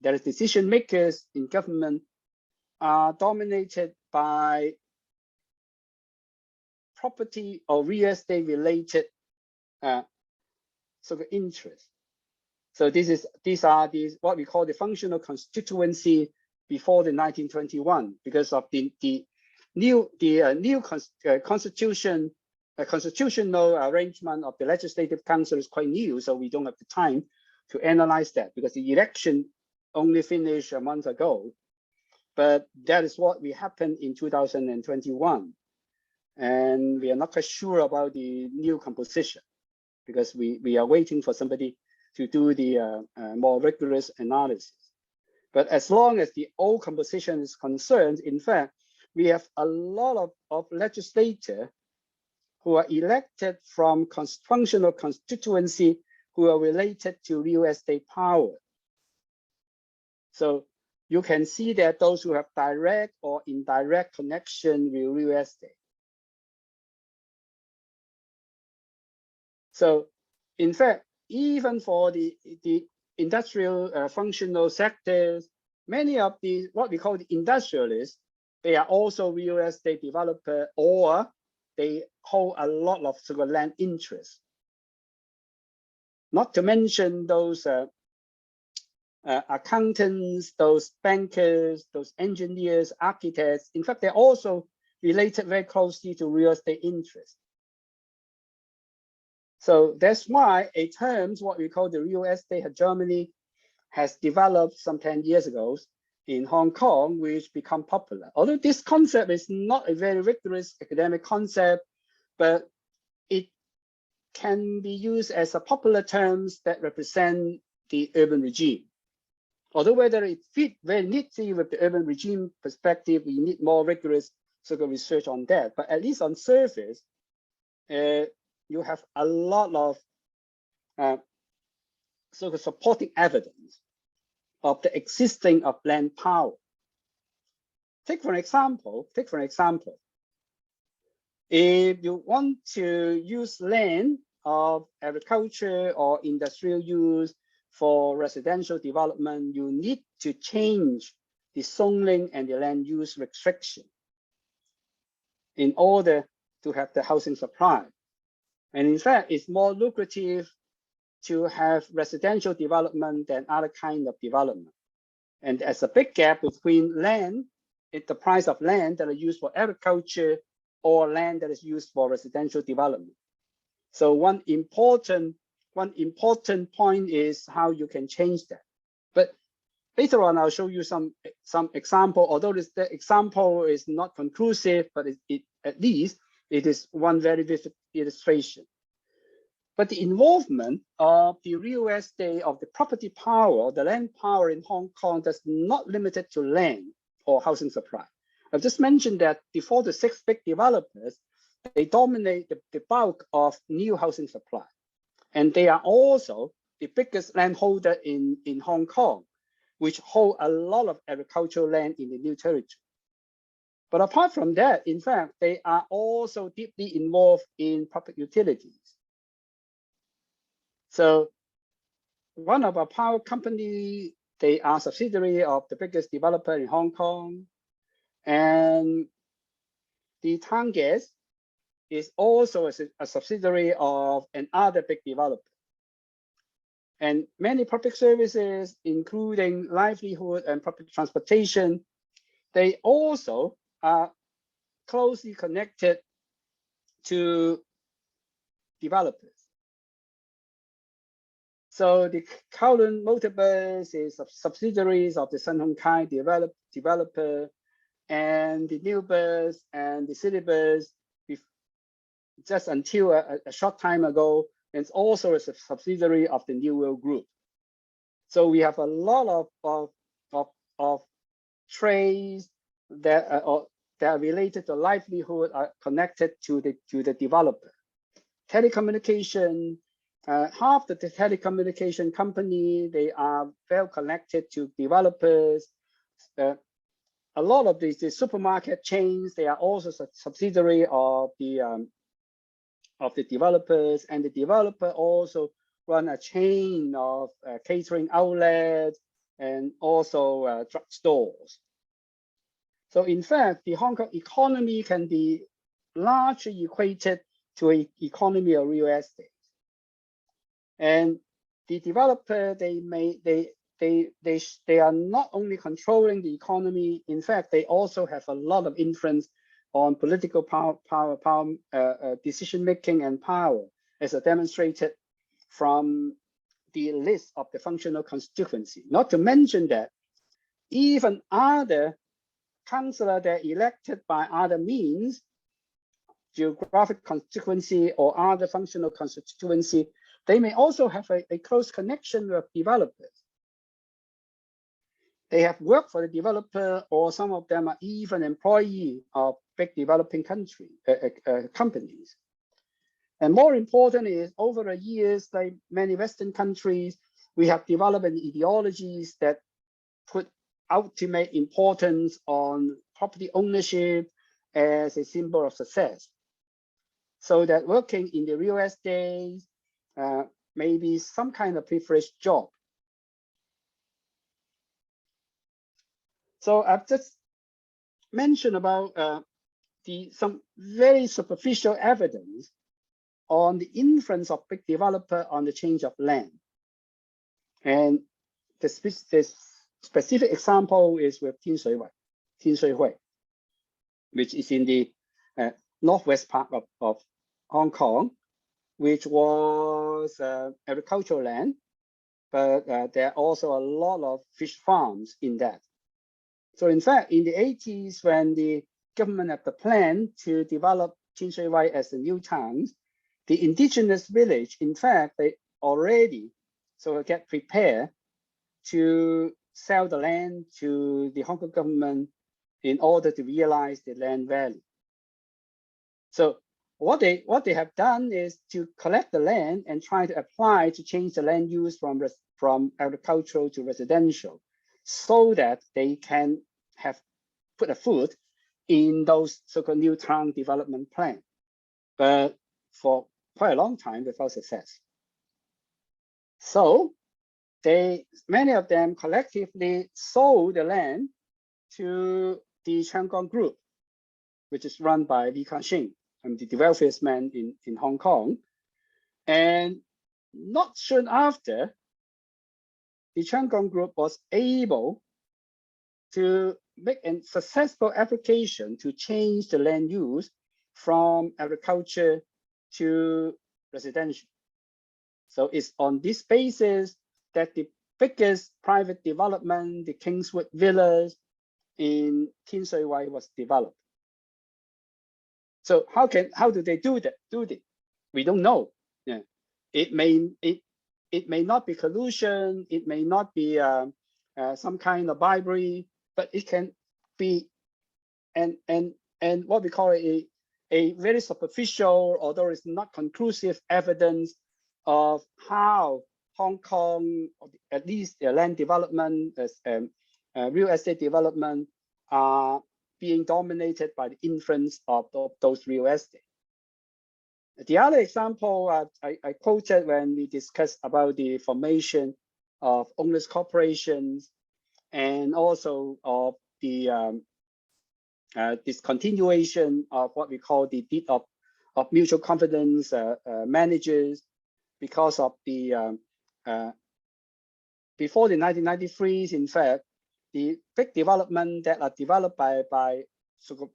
that is decision makers in government, are dominated by property or real estate related sort of interests. So these are what we call the functional constituency before the 1921, because of the new constitutional arrangement of the Legislative Council is quite new, so we don't have the time to analyze that because the election only finished a month ago. But that is what will happen in 2021. And we are not quite sure about the new composition because we are waiting for somebody to do the more rigorous analysis. But as long as the old composition is concerned, in fact, we have a lot of legislators who are elected from functional constituency who are related to real estate power. So you can see that those who have direct or indirect connection with real estate. So in fact, even for the industrial functional sectors, many of the what we call the industrialists, they are also real estate developer, or they hold a lot of sort of land interests. Not to mention those accountants, those bankers, those engineers, architects. In fact, they're also related very closely to real estate interests. So that's why a term, what we call the real estate hegemony, has developed some 10 years ago in Hong Kong, which become popular. Although this concept is not a very rigorous academic concept, but it can be used as a popular terms that represent the urban regime. Although whether it fits very neatly with the urban regime perspective, we need more rigorous sort of research on that. But at least on surface, you have a lot of sort of supporting evidence of the existing of land power. Take for example, if you want to use land of agriculture or industrial use for residential development, you need to change the zoning and the land use restriction in order to have the housing supply. And in fact, it's more lucrative to have residential development than other kind of development. And there's a big gap between land, the price of land that are used for agriculture or land that is used for residential development. So one important point is how you can change that. But later on, I'll show you some example, although the example is not conclusive, but at least it is one very vivid illustration. But the involvement of the real estate, of the property power, the land power in Hong Kong does not limited to land or housing supply. I've just mentioned that before the 6 big developers, they dominate the bulk of new housing supply. And they are also the biggest landholder in Hong Kong, which hold a lot of agricultural land in the new territory. But apart from that, in fact, they are also deeply involved in public utilities. So one of our power company, they are subsidiary of the biggest developer in Hong Kong. And the town gas is also a subsidiary of another big developer. And many public services, including livelihood and public transportation, they also are closely connected to developers. So the Kowloon Motorbus is subsidiaries of the Sun Hung Kai developer, and the New Bus and the City Bus, just until a short time ago, it's also a subsidiary of the New World Group. So we have a lot of trades that are related to livelihood, are connected to the developer. Telecommunication, half the telecommunication company, they are well connected to developers. A lot of the supermarket chains, they are also subsidiary of the developers, and the developer also run a chain of catering outlets and also drug stores. So in fact, the Hong Kong economy can be largely equated to an economy of real estate. And the developer, they are not only controlling the economy, in fact, they also have a lot of influence on political power, decision-making and power, as demonstrated from the list of the functional constituency. Not to mention that even other councillors that are elected by other means, geographic constituency or other functional constituency, they may also have a close connection with developers. They have worked for the developer, or some of them are even employees of big developing companies. And more important is, over the years, like many Western countries, we have developed ideologies that put ultimate importance on property ownership as a symbol of success. So that working in the real estate may be some kind of privileged job. So I've just mentioned about some very superficial evidence on the influence of big developer on the change of land. And this specific example is with Tin Shui Hui, which is in the northwest part of Hong Kong, which was agricultural land, but there are also a lot of fish farms in that. So in fact, in the 80s, when the government had the plan to develop Tin Shui Wai as a new town, the indigenous village, in fact, they already get prepared to sell the land to the Hong Kong government in order to realize the land value. So what they have done is to collect the land and try to apply to change the land use from agricultural to residential, so that they can have put a foot in those so-called new town development plan, but for quite a long time without success. So many of them collectively sold the land to the Changgong Group, which is run by Li Ka-shing, the wealthiest man in Hong Kong. And not soon after, the Changgong Group was able to make a successful application to change the land use from agriculture to residential. So it's on this basis that the biggest private development, the Kingswood Villas in Tin Shui Wai, was developed. So how do they do that? We don't know. Yeah, it may not be collusion. It may not be some kind of bribery, but it can be and what we call a very superficial, although it's not conclusive evidence of how Hong Kong, at least land development, real estate development, are being dominated by the influence of those real estate. The other example I quoted when we discussed about the formation of owners corporations and also of the discontinuation of what we call the deed of mutual confidence managers because of the before the 1993s. In fact, the big development that are developed by sort of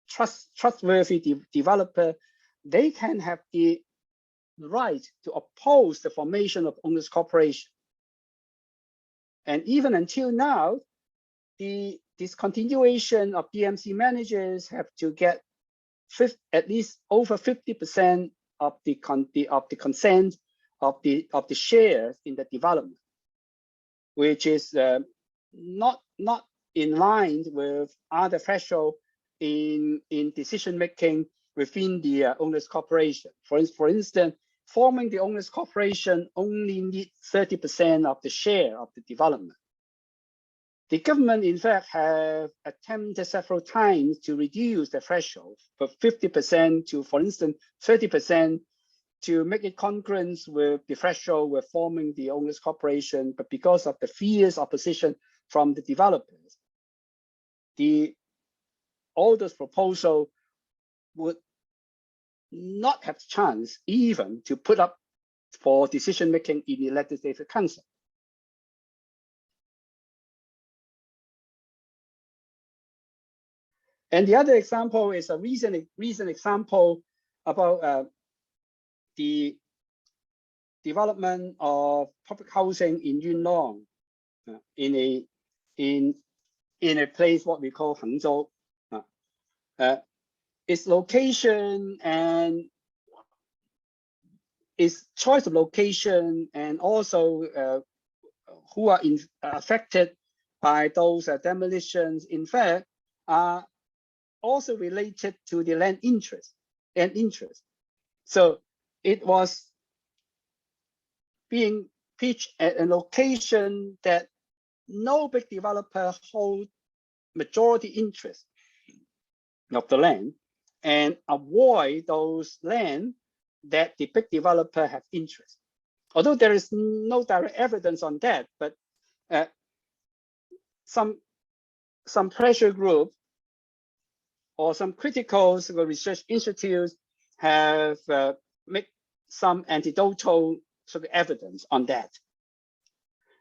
trustworthy developer, they can have the right to oppose the formation of owners corporation. And even until now, the discontinuation of PMC managers have to get at least over 50% of the consent of the shares in the development, which is not in line with other threshold in decision making within the owners corporation. For instance, forming the owners corporation only needs 30% of the share of the development. The government, in fact, have attempted several times to reduce the threshold from 50% to, for instance, 30%, to make it congruent with the threshold with forming the owners corporation. But because of the fierce opposition from the developers, all those proposals would not have chance even to put up for decision making in the legislative council. And the other example is a recent example about the development of public housing in Yuen Long, in a place what we call Hangzhou. Its location and its choice of location, and also who are affected by those demolitions, in fact, are also related to the land interest. So it was being pitched at a location that no big developer hold majority interest of the land, and avoid those land that the big developer have interest. Although there is no direct evidence on that, but some pressure group or some critical research institutes have made some anecdotal sort of evidence on that.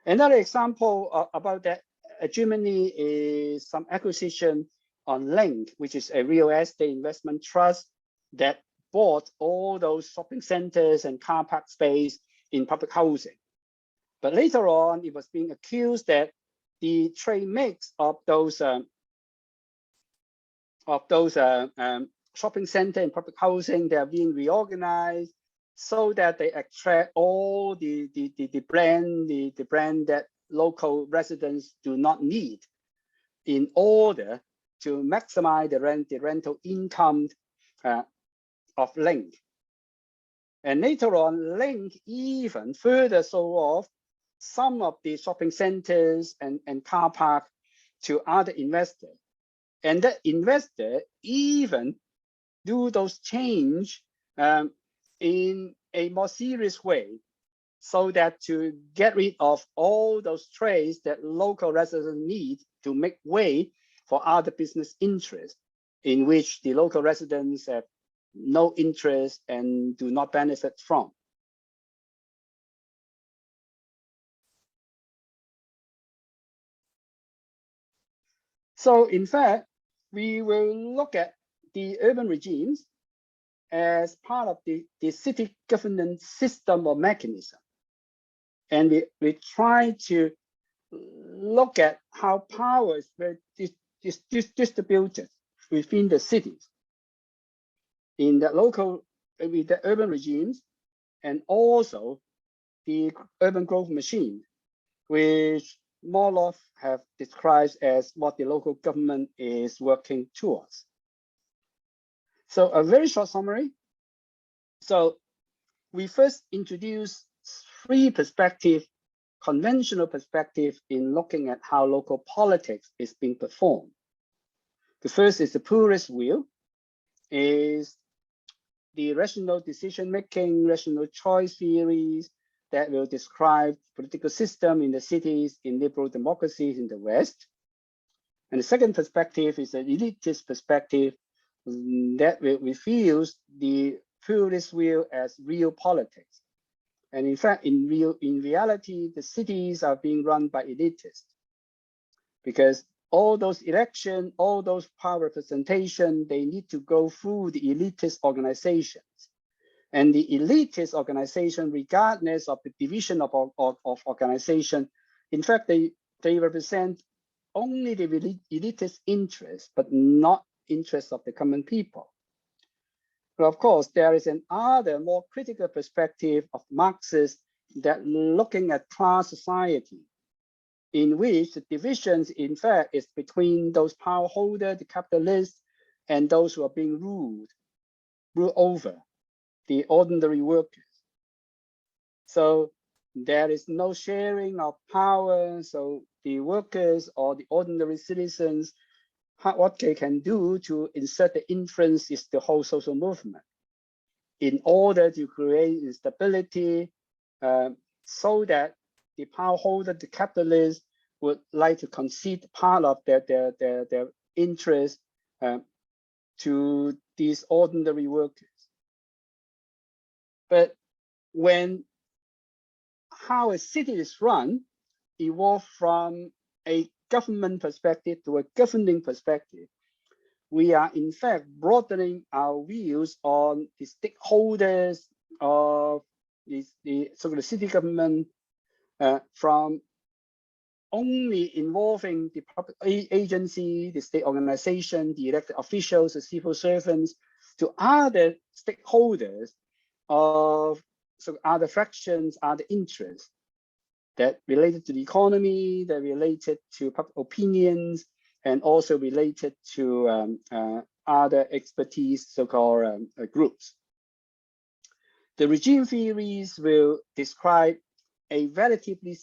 Another example about that, Germany, is some acquisition on Link, which is a real estate investment trust that bought all those shopping centers and car park space in public housing. But later on, it was being accused that the trade mix of those shopping center and public housing, they are being reorganized so that they attract all the brand that local residents do not need, in order to maximize the rental income of Link. And later on, Link even further sold off some of the shopping centers and car park to other investors. And that investor even do those change in a more serious way, so that to get rid of all those trades that local residents need to make way for other business interests, in which the local residents have no interest and do not benefit from. So in fact, we will look at the urban regimes as part of the city governance system or mechanism. And we try to look at how power is very distributed within the cities, in the local, with the urban regimes, and also the urban growth machine, which Morloff have described as what the local government is working towards. So a very short summary. So we first introduced three perspectives, conventional perspective in looking at how local politics is being performed. The first is the pluralist view, is the rational decision-making, rational choice theories that will describe political system in the cities, in liberal democracies in the West. And the second perspective is an elitist perspective that reveals the pluralist view as real politics. And in fact, in reality, the cities are being run by elitists, because all those elections, all those power representation, they need to go through the elitist organizations. And the elitist organization, regardless of the division of organization, in fact, they represent only the elitist interests, but not interests of the common people. But of course, there is another more critical perspective of Marxists that looking at class society, in which the divisions, in fact, is between those power holders, the capitalists, and those who are being ruled over, the ordinary workers. So there is no sharing of power. So the workers or the ordinary citizens, what they can do to insert the influence is the whole social movement in order to create instability, so that the power holder, the capitalists, would like to concede part of their interest to these ordinary workers. But when how a city is run evolved from a government perspective to a governing perspective, we are in fact broadening our views on the stakeholders of the so-called city government from only involving the public agency, the state organization, the elected officials, the civil servants, to other stakeholders of other fractions, other interests that related to the economy, that related to public opinions, and also related to other expertise, so-called groups. The regime theories will describe a relatively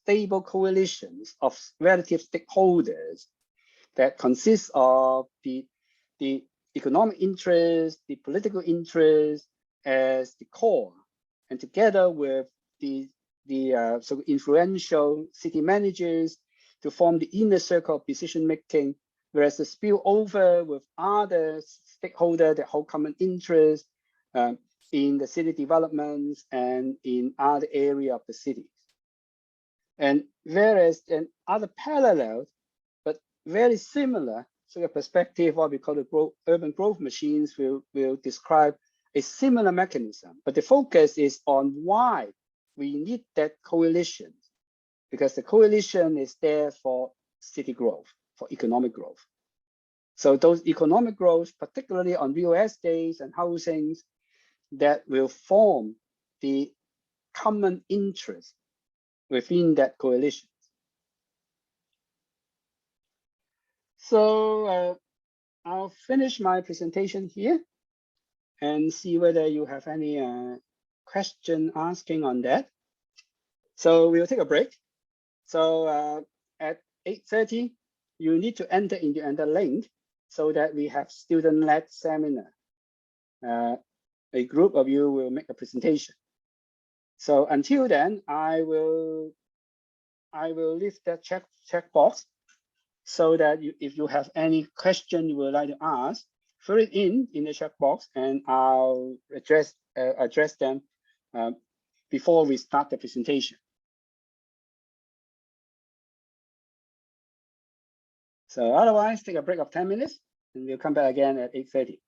stable coalitions of relative stakeholders that consists of the economic interest, the political interest as the core, and together with the so influential city managers to form the inner circle of decision making, whereas the spillover with other stakeholders that hold common interest in the city developments and in other area of the cities. And whereas in other parallels, but very similar sort of perspective, what we call the urban growth machines will describe a similar mechanism, but the focus is on why we need that coalition, because the coalition is there for city growth, for economic growth. So those economic growth, particularly on real estates and housings, that will form the common interest within that coalition. So I'll finish my presentation here and see whether you have any question asking on that. So we'll take a break. So at 8:30, you need to enter in the link so that we have student-led seminar. A group of you will make a presentation. So until then, I will leave that check box so that if you have any question you would like to ask, fill it in the chat box, and I'll address them before we start the presentation. So otherwise, take a break of 10 minutes, and we'll come back again at 8:30.